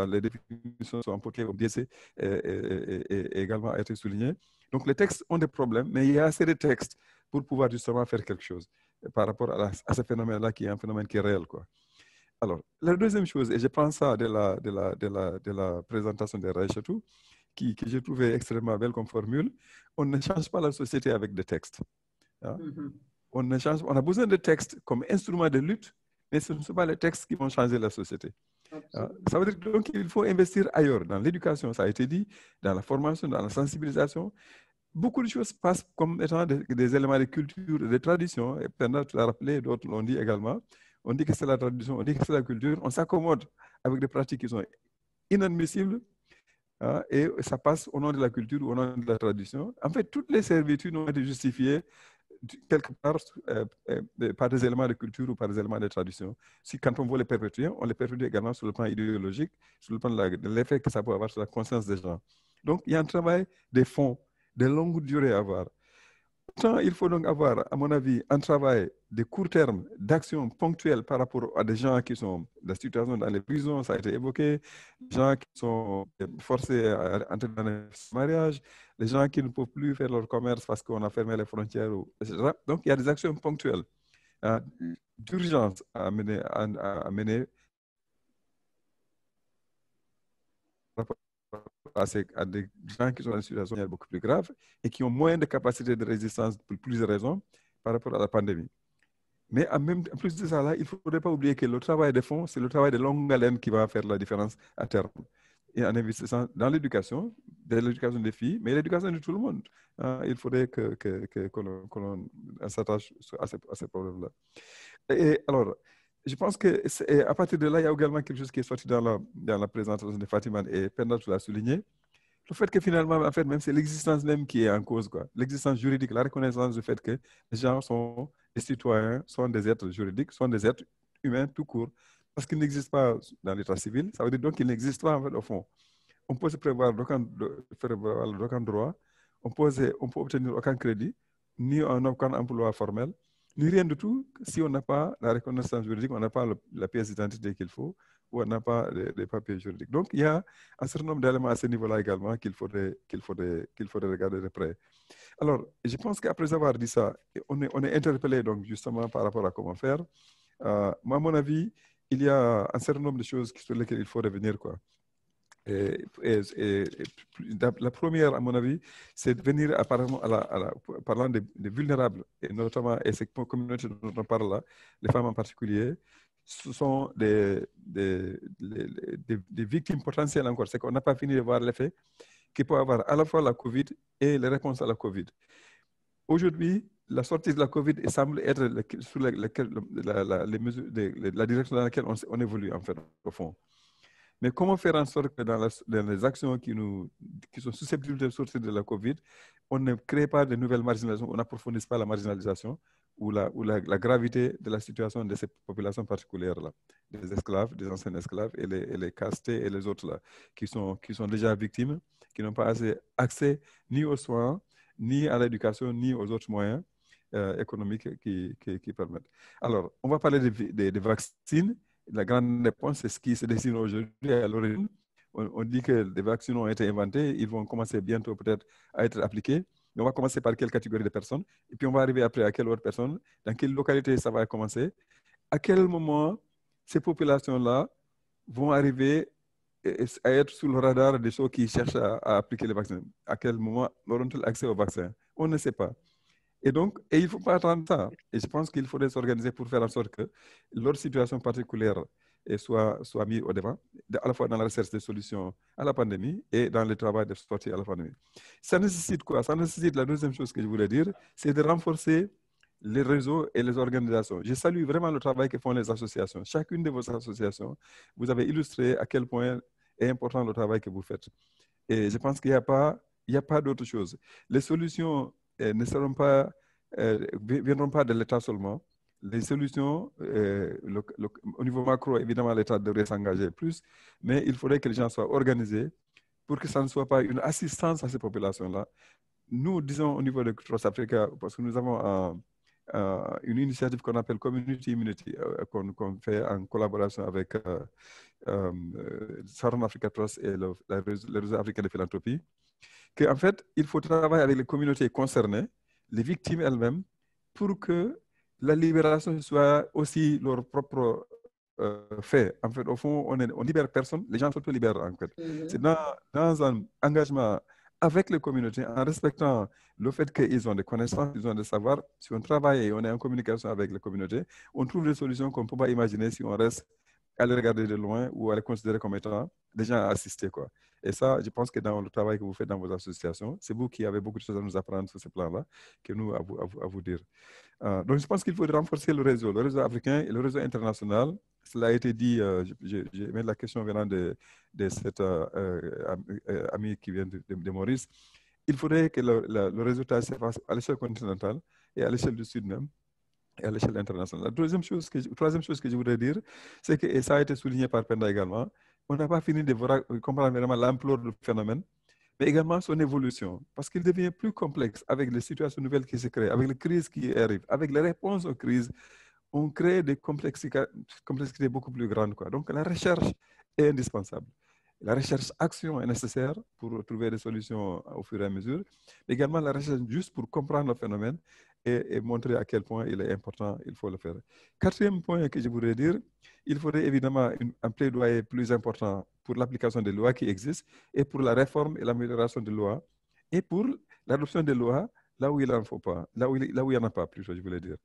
les définitions sont apportées au décès également a été soulignée. Donc, les textes ont des problèmes, mais il y a assez de textes pour pouvoir justement faire quelque chose par rapport à ce phénomène-là qui est un phénomène qui est réel, quoi. Alors, la deuxième chose, et je prends ça de la présentation de Raïchatou, que j'ai trouvé extrêmement belle comme formule, on ne change pas la société avec des textes. On a besoin de textes comme instrument de lutte, mais ce ne sont pas les textes qui vont changer la société. Ça veut dire donc qu'il faut investir ailleurs, dans l'éducation, ça a été dit, dans la formation, dans la sensibilisation. Beaucoup de choses passent comme étant des éléments de culture, de tradition, et Penda l'a rappelé, d'autres l'ont dit également. On dit que c'est la tradition, on dit que c'est la culture, on s'accommode avec des pratiques qui sont inadmissibles, et ça passe au nom de la culture ou au nom de la tradition. En fait, toutes les servitudes ont été justifiées quelque part par des éléments de culture ou par des éléments de tradition. Quand on veut les perpétuer, on les perpétue également sur le plan idéologique, sur le plan de l'effet que ça peut avoir sur la conscience des gens. Donc, il y a un travail de fond, de longue durée à avoir. Pourtant, il faut donc avoir, à mon avis, un travail de court terme, d'action ponctuelle par rapport à des gens qui sont dans la situation dans les prisons, ça a été évoqué, des gens qui sont forcés à entrer dans un mariage, les gens qui ne peuvent plus faire leur commerce parce qu'on a fermé les frontières, etc. Donc, il y a des actions ponctuelles d'urgence à mener à des gens qui sont dans une situation beaucoup plus grave et qui ont moins de capacité de résistance pour plusieurs raisons par rapport à la pandémie. Mais en plus de ça, là, il ne faudrait pas oublier que le travail de fond, c'est le travail de longue haleine qui va faire la différence à terme. Et en investissant dans l'éducation, des filles, mais l'éducation de tout le monde. Il faudrait qu'on s'attache à ces problèmes-là. Et alors, je pense qu'à partir de là, il y a également quelque chose qui est sorti dans la présentation de Fatima et Penda l'a souligné. Le fait que finalement, en fait, même c'est l'existence même qui est en cause, quoi. L'existence juridique, la reconnaissance du fait que les gens sont des citoyens, sont des êtres juridiques, sont des êtres humains tout court. Parce qu'ils n'existent pas dans l'état civil, ça veut dire donc qu'ils n'existent pas en fait au fond. On peut se prévoir d'aucun droit, on peut obtenir aucun crédit, ni aucun emploi formel, ni rien du tout si on n'a pas la reconnaissance juridique, on n'a pas la pièce d'identité qu'il faut, ou on n'a pas les papiers juridiques. Donc, il y a un certain nombre d'éléments à ce niveau-là également qu'il faudrait regarder de près. Alors, je pense qu'après avoir dit ça, on est interpellé donc justement par rapport à comment faire. Moi, à mon avis, il y a un certain nombre de choses sur lesquelles il faut revenir, quoi. La première, à mon avis, c'est de venir apparemment parlant des vulnérables, et notamment, et ces communautés dont on parle là, les femmes en particulier, ce sont des victimes potentielles encore. C'est qu'on n'a pas fini de voir l'effet qu'il peut avoir à la fois la COVID et les réponses à la COVID. Aujourd'hui, la sortie de la COVID semble être sous la direction dans laquelle on évolue, en fait, au fond. Mais comment faire en sorte que dans les actions qui sont susceptibles de sortir de la COVID, on ne crée pas de nouvelles marginalisations, on n'approfondisse pas la marginalisation, ou la gravité de la situation de ces populations particulières-là, des esclaves, des anciens esclaves et les castés et les autres là, qui sont déjà victimes, qui n'ont pas assez accès ni aux soins, ni à l'éducation, ni aux autres moyens économiques qui permettent. Alors, on va parler des vaccins. La grande réponse, c'est ce qui se dessine aujourd'hui à l'origine. On dit que les vaccins ont été inventés, ils vont commencer bientôt peut-être à être appliqués. Mais on va commencer par quelle catégorie de personnes, et puis on va arriver après à quelle autre personne, dans quelle localité ça va commencer, à quel moment ces populations-là vont arriver à être sous le radar des ceux qui cherchent à appliquer les vaccins. À quel moment auront-ils accès au vaccin? On ne sait pas. Et donc, il ne faut pas attendre ça. Et je pense qu'il faudrait s'organiser pour faire en sorte que leur situation particulière soit mise au devant, à la fois dans la recherche des solutions à la pandémie et dans le travail de sortie à la pandémie. Ça nécessite quoi? Ça nécessite, la deuxième chose que je voulais dire, c'est de renforcer les réseaux et les organisations. Je salue vraiment le travail que font les associations. Chacune de vos associations, vous avez illustré à quel point est important le travail que vous faites. Et je pense qu'il n'y a pas d'autre chose. Les solutions ne seront pas, viendront pas de l'État seulement. Les solutions, au niveau macro, évidemment, l'État devrait s'engager plus, mais il faudrait que les gens soient organisés pour que ça ne soit pas une assistance à ces populations-là. Nous, disons au niveau de Trust Africa, parce que nous avons une initiative qu'on appelle Community Immunity, qu'on fait en collaboration avec Southern Africa Trust et le réseau africain de philanthropie, qu'en fait, il faut travailler avec les communautés concernées, les victimes elles-mêmes, pour que la libération soit aussi leur propre fait. En fait, au fond, on libère personne, les gens s'auto-libèrent en fait. C'est dans un engagement avec les communautés, en respectant le fait qu'ils ont des connaissances, ils ont des savoirs. Si on travaille et on est en communication avec les communautés, on trouve des solutions qu'on ne peut pas imaginer si on reste à les regarder de loin ou à les considérer comme étant des gens à assister, quoi. Et ça, je pense que dans le travail que vous faites dans vos associations, c'est vous qui avez beaucoup de choses à nous apprendre sur ce plan-là, que nous, à vous dire. Donc, je pense qu'il faut renforcer le réseau africain et le réseau international. Cela a été dit, j'ai mis la question venant de cet ami qui vient de Maurice. Il faudrait que le résultat se fasse à l'échelle continentale et à l'échelle du Sud même, et à l'échelle internationale. La troisième chose que je voudrais dire, c'est que, et ça a été souligné par Penda également, on n'a pas fini de comprendre vraiment l'ampleur du phénomène, mais également son évolution, parce qu'il devient plus complexe avec les situations nouvelles qui se créent, avec les crises qui arrivent, avec les réponses aux crises. On crée des complexités beaucoup plus grandes, quoi. Donc, la recherche est indispensable. La recherche-action est nécessaire pour trouver des solutions au fur et à mesure. Mais également, la recherche juste pour comprendre le phénomène et montrer à quel point il est important, il faut le faire. Quatrième point que je voudrais dire, il faudrait évidemment un plaidoyer plus important pour l'application des lois qui existent et pour la réforme et l'amélioration des lois et pour l'adoption des lois là où il n'en faut pas, là où il n'y en a pas, plutôt, je voulais dire.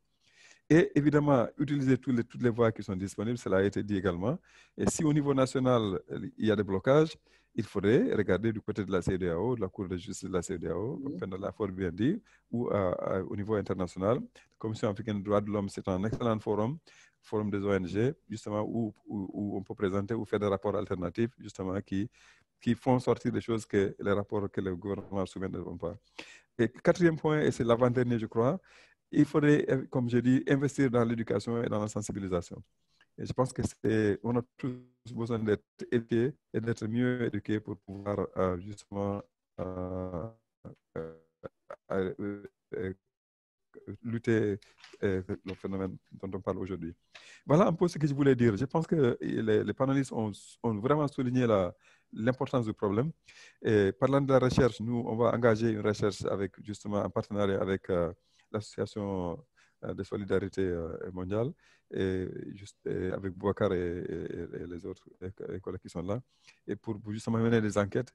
Et évidemment, utiliser toutes les voies qui sont disponibles, cela a été dit également. Et si au niveau national, il y a des blocages, il faudrait regarder du côté de la CEDEAO, de la Cour de justice de la CEDEAO, comme Penda l'a fort bien dit, ou au niveau international. La Commission africaine des droits de l'homme, c'est un excellent forum des ONG, justement, où on peut présenter ou faire des rapports alternatifs, justement, qui font sortir des choses que les rapports que le gouvernement soumet ne vont pas. Et quatrième point, et c'est l'avant-dernier, je crois, il faudrait, comme je dis, investir dans l'éducation et dans la sensibilisation. Et je pense que on a tous besoin d'être éduqués et d'être mieux éduqués pour pouvoir justement lutter le phénomène dont on parle aujourd'hui. Voilà un peu ce que je voulais dire. Je pense que les panélistes ont vraiment souligné l'importance du problème. Et parlant de la recherche, nous, on va engager une recherche avec, justement, en partenariat avec l'association de solidarité mondiale, et avec Bouakar et les autres collègues qui sont là, et pour justement mener des enquêtes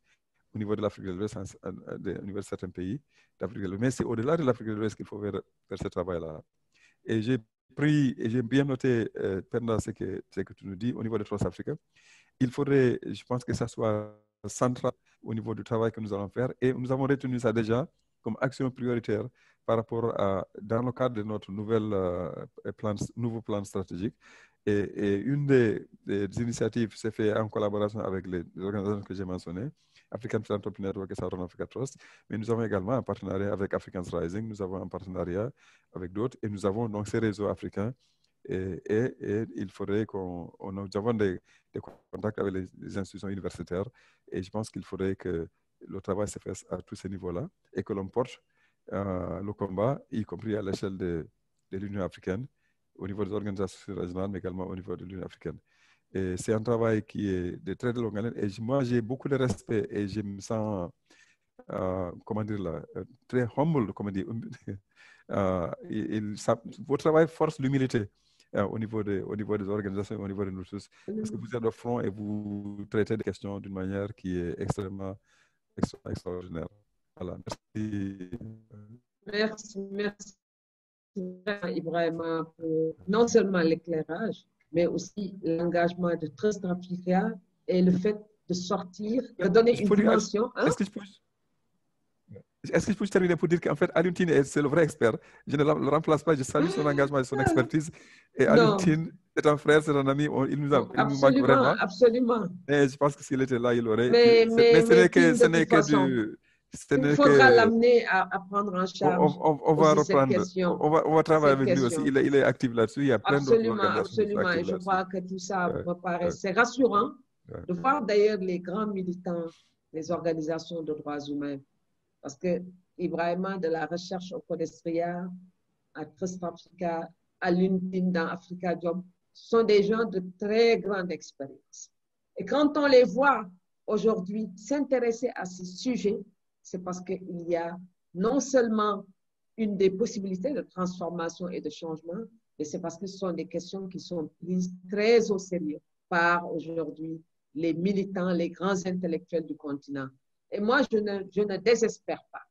au niveau de l'Afrique de l'Ouest, au niveau de certains pays d'Afrique de l'Ouest. Mais c'est au-delà de l'Afrique de l'Ouest qu'il faut faire ce travail-là. Et j'ai bien noté, pendant ce que tu nous dis, au niveau de Trust Africa, il faudrait, je pense que ça soit central au niveau du travail que nous allons faire. Et nous avons retenu ça déjà comme action prioritaire par rapport dans le cadre de notre nouveau plan stratégique. Et une des initiatives s'est faite en collaboration avec les organisations que j'ai mentionnées. African Philanthropy Network et Southern Africa Trust, mais nous avons également un partenariat avec Africans Rising, nous avons un partenariat avec d'autres, et nous avons donc ces réseaux africains, et il faudrait nous avons des contacts avec les institutions universitaires, et je pense qu'il faudrait que le travail se fasse à tous ces niveaux-là, et que l'on porte le combat, y compris à l'échelle de l'Union africaine, au niveau des organisations régionales, mais également au niveau de l'Union africaine. Et c'est un travail qui est de très longue haleine. Et moi, j'ai beaucoup de respect et je me sens, comment dire là, très humble, comment dire. Votre travail force l'humilité au niveau des organisations, au niveau de nous tous. Parce que vous êtes au front et vous traitez des questions d'une manière qui est extrêmement extraordinaire. Voilà, merci. Merci. Ibrahima pour non seulement l'éclairage, mais aussi l'engagement de Trust Africa et le fait de sortir, de donner une dimension. Est-ce que je peux terminer pour dire qu'en fait, Alioune Tine, c'est le vrai expert. Je ne le remplace pas, je salue son engagement et son expertise. Et Alioune Tine, c'est un frère, c'est un ami, il nous manque vraiment. Absolument. Mais je pense que s'il était là, il aurait... Mais ce n'est que du... Il faudra l'amener à prendre en charge. On va reprendre. On va travailler avec lui aussi. Il est actif là-dessus. Il y a plein d'autres organisations. Absolument. Et je crois que tout ça me paraît. C'est rassurant de voir d'ailleurs les grands militants des organisations de droits humains. Parce que Ibrahima, de la recherche au Codestria, à Trust Africa, à l'UNTIN dans Africa Job, sont des gens de très grande expérience. Et quand on les voit aujourd'hui s'intéresser à ces sujets, c'est parce qu'il y a non seulement une des possibilités de transformation et de changement, mais c'est parce que ce sont des questions qui sont prises très au sérieux par aujourd'hui les militants, les grands intellectuels du continent. Et moi, je ne désespère pas.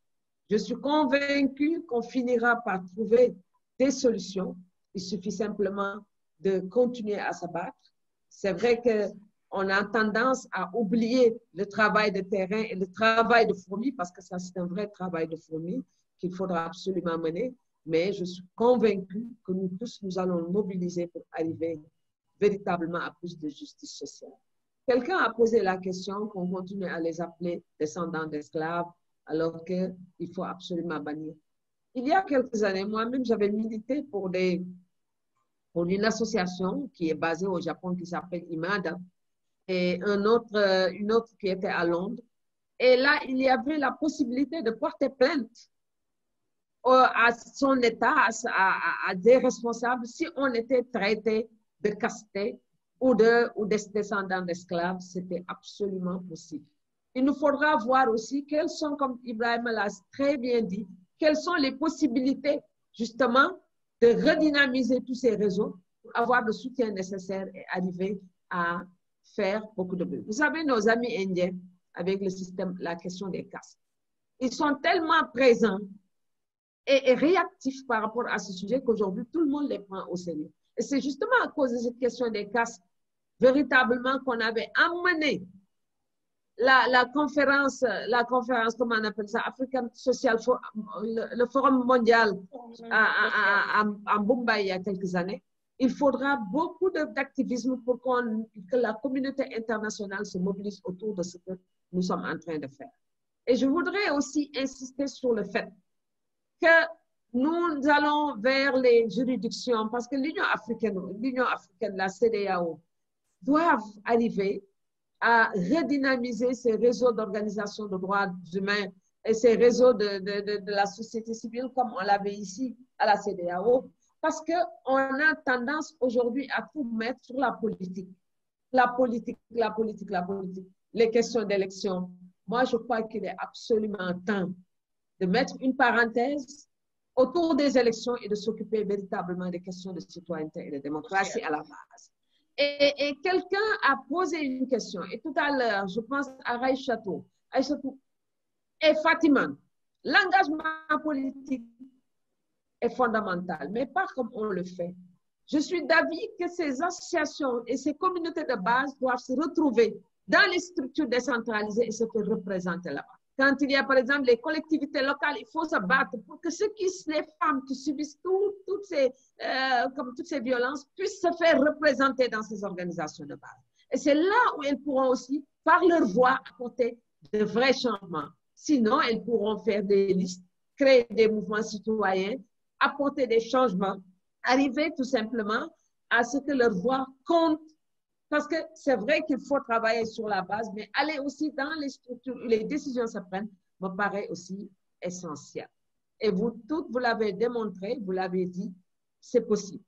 Je suis convaincue qu'on finira par trouver des solutions. Il suffit simplement de continuer à s'abattre. C'est vrai qu'on a tendance à oublier le travail de terrain et le travail de fourmi, parce que ça, c'est un vrai travail de fourmi qu'il faudra absolument mener. Mais je suis convaincue que nous tous, nous allons mobiliser pour arriver véritablement à plus de justice sociale. Quelqu'un a posé la question qu'on continue à les appeler descendants d'esclaves, alors qu'il faut absolument bannir. Il y a quelques années, moi-même, j'avais milité pour une association qui est basée au Japon qui s'appelle IMADA, et une autre qui était à Londres. Et là, il y avait la possibilité de porter plainte à son État, à des responsables, si on était traité de casteté ou des descendants d'esclaves. C'était absolument possible. Il nous faudra voir aussi quelles sont, comme Ibrahim l'a très bien dit, quelles sont les possibilités justement de redynamiser tous ces réseaux pour avoir le soutien nécessaire et arriver à faire beaucoup de bruit. Vous savez, nos amis indiens, avec le système, la question des castes, ils sont tellement présents et réactifs par rapport à ce sujet qu'aujourd'hui, tout le monde les prend au sérieux. Et c'est justement à cause de cette question des castes, véritablement, qu'on avait amené la conférence, comment on appelle ça, African Social Forum, le Forum mondial à Mumbai il y a quelques années. Il faudra beaucoup d'activisme pour que la communauté internationale se mobilise autour de ce que nous sommes en train de faire. Et je voudrais aussi insister sur le fait que nous allons vers les juridictions, parce que l'Union africaine, la CEDEAO, doivent arriver à redynamiser ces réseaux d'organisation de droits humains et ces réseaux de la société civile, comme on l'avait ici à la CEDEAO, parce qu'on a tendance aujourd'hui à tout mettre sur la politique. La politique. Les questions d'élection. Moi, je crois qu'il est absolument temps de mettre une parenthèse autour des élections et de s'occuper véritablement des questions de citoyenneté et de démocratie à la base. Et quelqu'un a posé une question, et tout à l'heure, je pense à Aïchatou et Fatima. L'engagement politique est fondamental, mais pas comme on le fait. Je suis d'avis que ces associations et ces communautés de base doivent se retrouver dans les structures décentralisées et se faire représenter là-bas. Quand il y a, par exemple, les collectivités locales, il faut se battre pour que les femmes qui subissent toutes ces violences puissent se faire représenter dans ces organisations de base. Et c'est là où elles pourront aussi, par leur voix, apporter de vrais changements. Sinon, elles pourront faire des listes, créer des mouvements citoyens, apporter des changements, arriver tout simplement à ce que leur voix compte. Parce que c'est vrai qu'il faut travailler sur la base, mais aller aussi dans les structures où les décisions se prennent me paraît aussi essentiel. Et vous toutes, vous l'avez démontré, vous l'avez dit, c'est possible.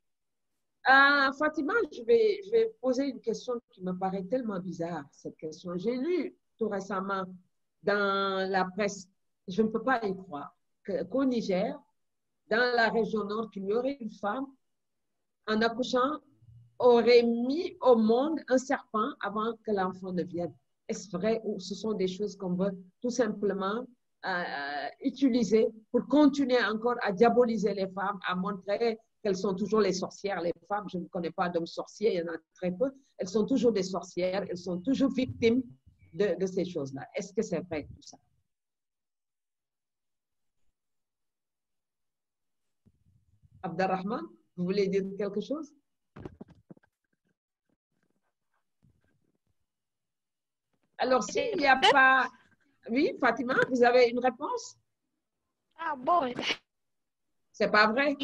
Fatima, je vais poser une question qui me paraît tellement bizarre, cette question. J'ai lu tout récemment dans la presse, je ne peux pas y croire, qu'au Niger, dans la région nord, qu'il y aurait une femme en accouchant aurait mis au monde un serpent avant que l'enfant ne vienne. Est-ce vrai ou ce sont des choses qu'on veut tout simplement utiliser pour continuer encore à diaboliser les femmes, à montrer qu'elles sont toujours les sorcières, les femmes, je ne connais pas d'hommes sorciers, il y en a très peu, elles sont toujours des sorcières, elles sont toujours victimes de ces choses-là. Est-ce que c'est vrai tout ça? Abdelrahman, vous voulez dire quelque chose? Alors, s'il n'y a pas... Oui, Fatima, vous avez une réponse? Ah bon? C'est pas vrai?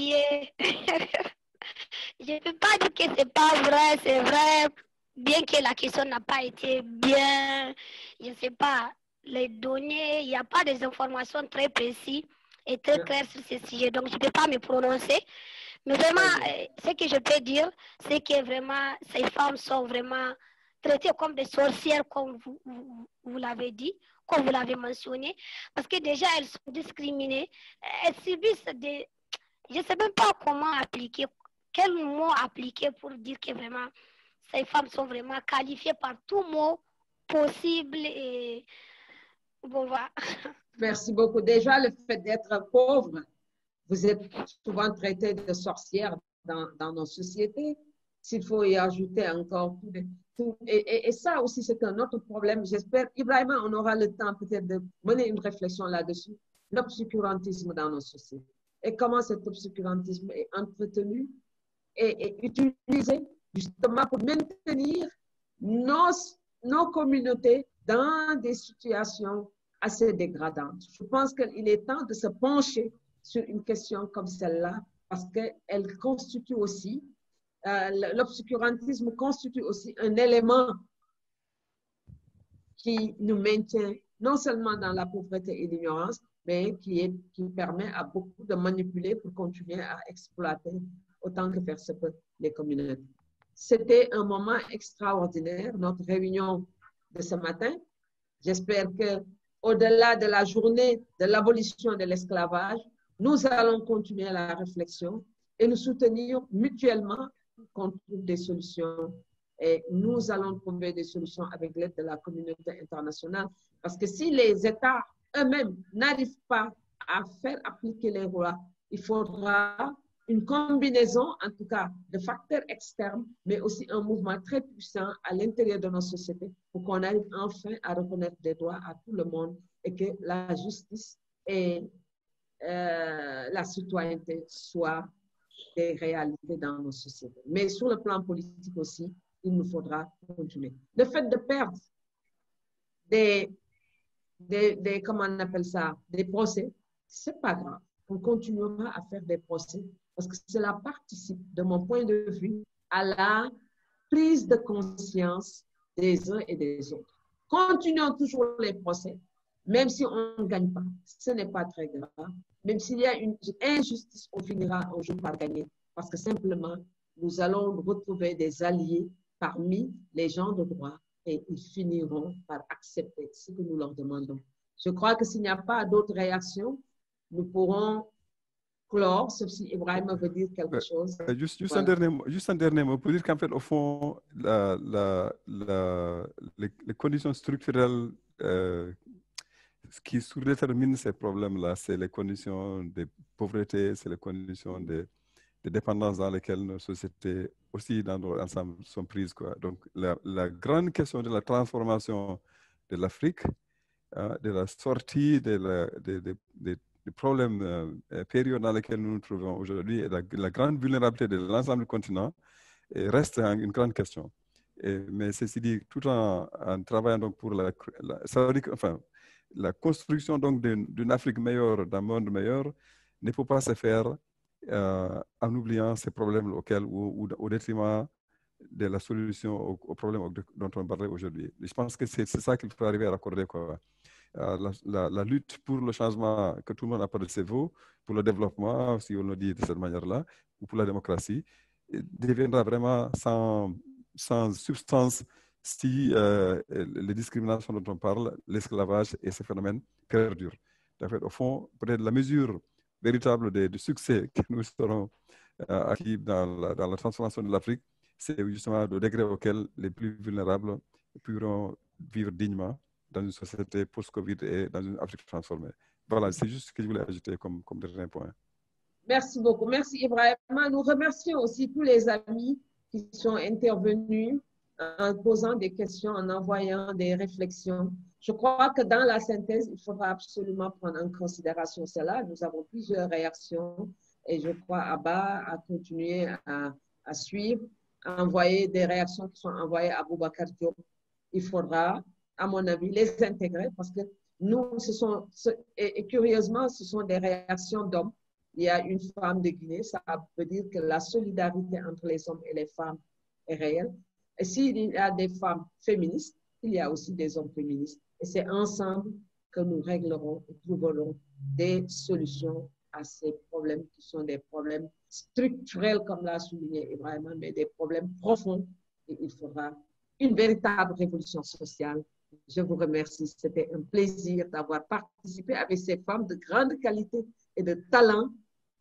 Je ne peux pas dire que c'est pas vrai, c'est vrai. Bien que la question n'a pas été bien, je ne sais pas, les données, il n'y a pas des informations très précises et très claires sur ce sujet. Donc, je ne peux pas me prononcer. Mais vraiment, ce que je peux dire, c'est que vraiment, ces femmes sont vraiment traitées comme des sorcières, comme vous l'avez dit, comme vous l'avez mentionné, parce que déjà, elles sont discriminées, elles subissent des... Je ne sais même pas comment appliquer, quel mot appliquer pour dire que vraiment, ces femmes sont vraiment qualifiées par tout mot possible et bon, voilà. Merci beaucoup. Déjà, le fait d'être pauvre, vous êtes souvent traité de sorcière dans nos sociétés. S'il faut y ajouter encore tout. Et ça aussi, c'est un autre problème. J'espère, Ibrahima, on aura le temps peut-être de mener une réflexion là-dessus. L'obscurantisme dans nos sociétés. Et comment cet obscurantisme est entretenu et utilisé justement pour maintenir nos communautés dans des situations assez dégradantes. Je pense qu'il est temps de se pencher sur une question comme celle-là parce qu'elle constitue aussi, l'obscurantisme constitue aussi un élément qui nous maintient non seulement dans la pauvreté et l'ignorance, mais qui permet à beaucoup de manipuler pour continuer à exploiter autant que faire se peut les communautés. C'était un moment extraordinaire, notre réunion de ce matin. J'espère qu'au-delà de la journée de l'abolition de l'esclavage, nous allons continuer la réflexion et nous soutenir mutuellement contre des solutions. Et nous allons trouver des solutions avec l'aide de la communauté internationale. Parce que si les États eux-mêmes n'arrivent pas à faire appliquer les lois, il faudra une combinaison, en tout cas, de facteurs externes, mais aussi un mouvement très puissant à l'intérieur de nos sociétés pour qu'on arrive enfin à reconnaître des droits à tout le monde et que la justice et la citoyenneté soient des réalités dans nos sociétés. Mais sur le plan politique aussi, il nous faudra continuer. Le fait de perdre comment on appelle ça, des procès, c'est pas grave. On continuera à faire des procès parce que cela participe, de mon point de vue, à la prise de conscience des uns et des autres. Continuons toujours les procès, même si on ne gagne pas. Ce n'est pas très grave. Même s'il y a une injustice, on finira un jour par gagner parce que simplement, nous allons retrouver des alliés parmi les gens de droit et ils finiront par accepter ce que nous leur demandons. Je crois que s'il n'y a pas d'autres réactions, nous pourrons clore, sauf si Ibrahima veut dire quelque chose. Juste un dernier mot pour dire qu'en fait, au fond, les conditions structurelles qui sous-déterminent ces problèmes-là, c'est les conditions de pauvreté, c'est les conditions de dépendance dans lesquelles nos sociétés aussi dans leur ensemble sont prises, quoi. Donc, la grande question de la transformation de l'Afrique, de la sortie des problèmes périodes dans lesquels nous nous trouvons aujourd'hui et la grande vulnérabilité de l'ensemble du continent reste une grande question. Mais ceci dit, tout en travaillant donc pour ça veut dire que, enfin, la construction donc d'une Afrique meilleure, d'un monde meilleur, ne peut pas se faire en oubliant ces problèmes auxquels ou au détriment de la solution aux problèmes dont on parlait aujourd'hui. Je pense que c'est ça qu'il faut arriver à raccorder, quoi. La lutte pour le changement que tout le monde appelle ses voeux, pour le développement, si on le dit de cette manière-là, ou pour la démocratie, deviendra vraiment sans substance si les discriminations dont on parle, l'esclavage et ces phénomènes perdurent. En fait, au fond, peut-être la mesure véritable du succès que nous serons acquis dans la transformation de l'Afrique, c'est justement le degré auquel les plus vulnérables pourront vivre dignement dans une société post-Covid et dans une Afrique transformée. Voilà, c'est juste ce que je voulais ajouter comme dernier point. Merci beaucoup. Merci Ibrahima. Nous remercions aussi tous les amis qui sont intervenus en posant des questions, en envoyant des réflexions. Je crois que dans la synthèse, il faudra absolument prendre en considération cela. Nous avons plusieurs réactions et je crois Abba a continué à suivre, à envoyer des réactions qui sont envoyées à Boubacar Diop. Il faudra, à mon avis, les intégrer parce que nous, et curieusement, ce sont des réactions d'hommes. Il y a une femme de Guinée, ça veut dire que la solidarité entre les hommes et les femmes est réelle. Et s'il y a des femmes féministes, il y a aussi des hommes féministes. Et c'est ensemble que nous réglerons et trouverons des solutions à ces problèmes qui sont des problèmes structurels, comme l'a souligné Ibrahima, mais des problèmes profonds. Et il faudra une véritable révolution sociale. Je vous remercie. C'était un plaisir d'avoir participé avec ces femmes de grande qualité et de talent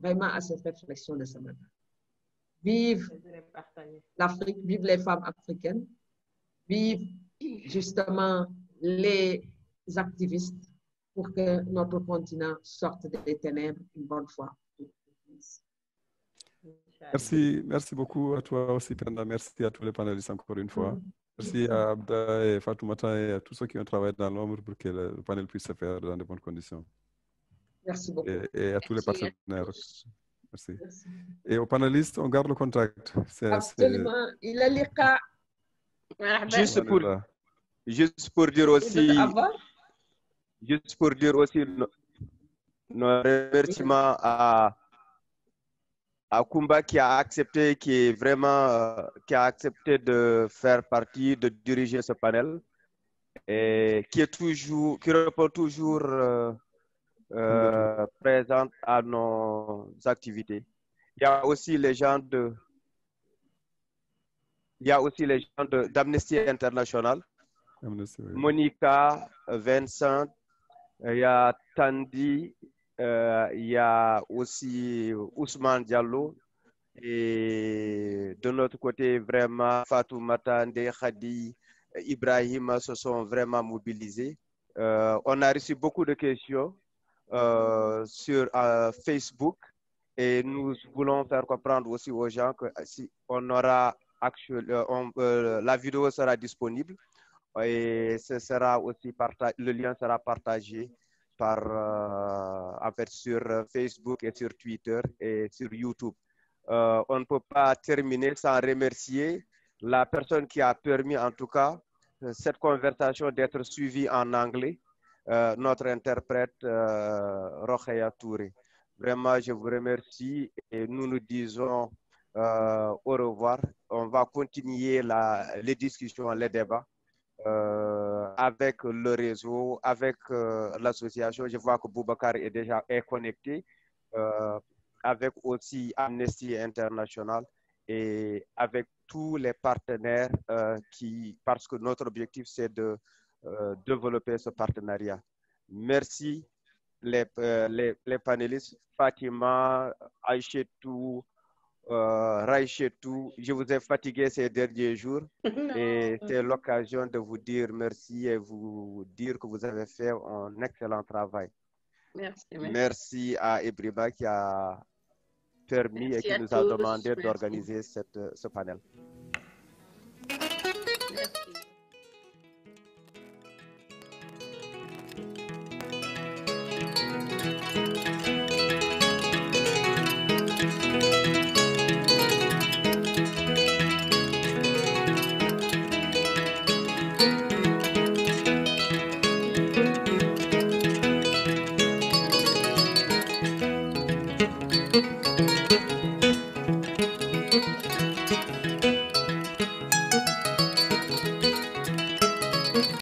vraiment à cette réflexion de ce matin. Vive l'Afrique, vive les femmes africaines, vive justement les activistes pour que notre continent sorte des ténèbres une bonne fois. Merci beaucoup à toi aussi, Penda. Merci à tous les panélistes encore une fois. Merci à Abda et Fatoumata et à tous ceux qui ont travaillé dans l'ombre pour que le panel puisse se faire dans de bonnes conditions. Merci beaucoup. Et à tous les partenaires. Merci. Et aux panélistes, on garde le contact. Absolument. Il a l'IRCA. Juste pour dire aussi nos remerciements à Kumba qui a accepté, qui a accepté de faire partie, de diriger ce panel et qui répond toujours présente à nos activités. Il y a aussi les gens d'Amnesty International, Monica, Vincent, il y a Tandy, il y a aussi Ousmane Diallo et de notre côté vraiment Fatoumata, Ndeye Khadi, Ibrahima se sont vraiment mobilisés. On a reçu beaucoup de questions sur Facebook et nous voulons faire comprendre aussi aux gens que si on aura la vidéo sera disponible et ce sera aussi le lien sera partagé sur Facebook et sur Twitter et sur YouTube. On ne peut pas terminer sans remercier la personne qui a permis en tout cas cette conversation d'être suivie en anglais, notre interprète Rokhaya Touré. Vraiment, je vous remercie et nous nous disons au revoir. On va continuer les discussions, les débats avec le réseau, avec l'association. Je vois que Boubacar est connecté, avec aussi Amnesty International et avec tous les partenaires parce que notre objectif c'est de développer ce partenariat. Merci les panélistes, Fatima, Aïchetou, Raïchetou, je vous ai fatigué ces derniers jours et c'est l'occasion de vous dire merci et vous dire que vous avez fait un excellent travail. Merci à Ibrahima qui a permis et qui nous a demandé d'organiser ce panel.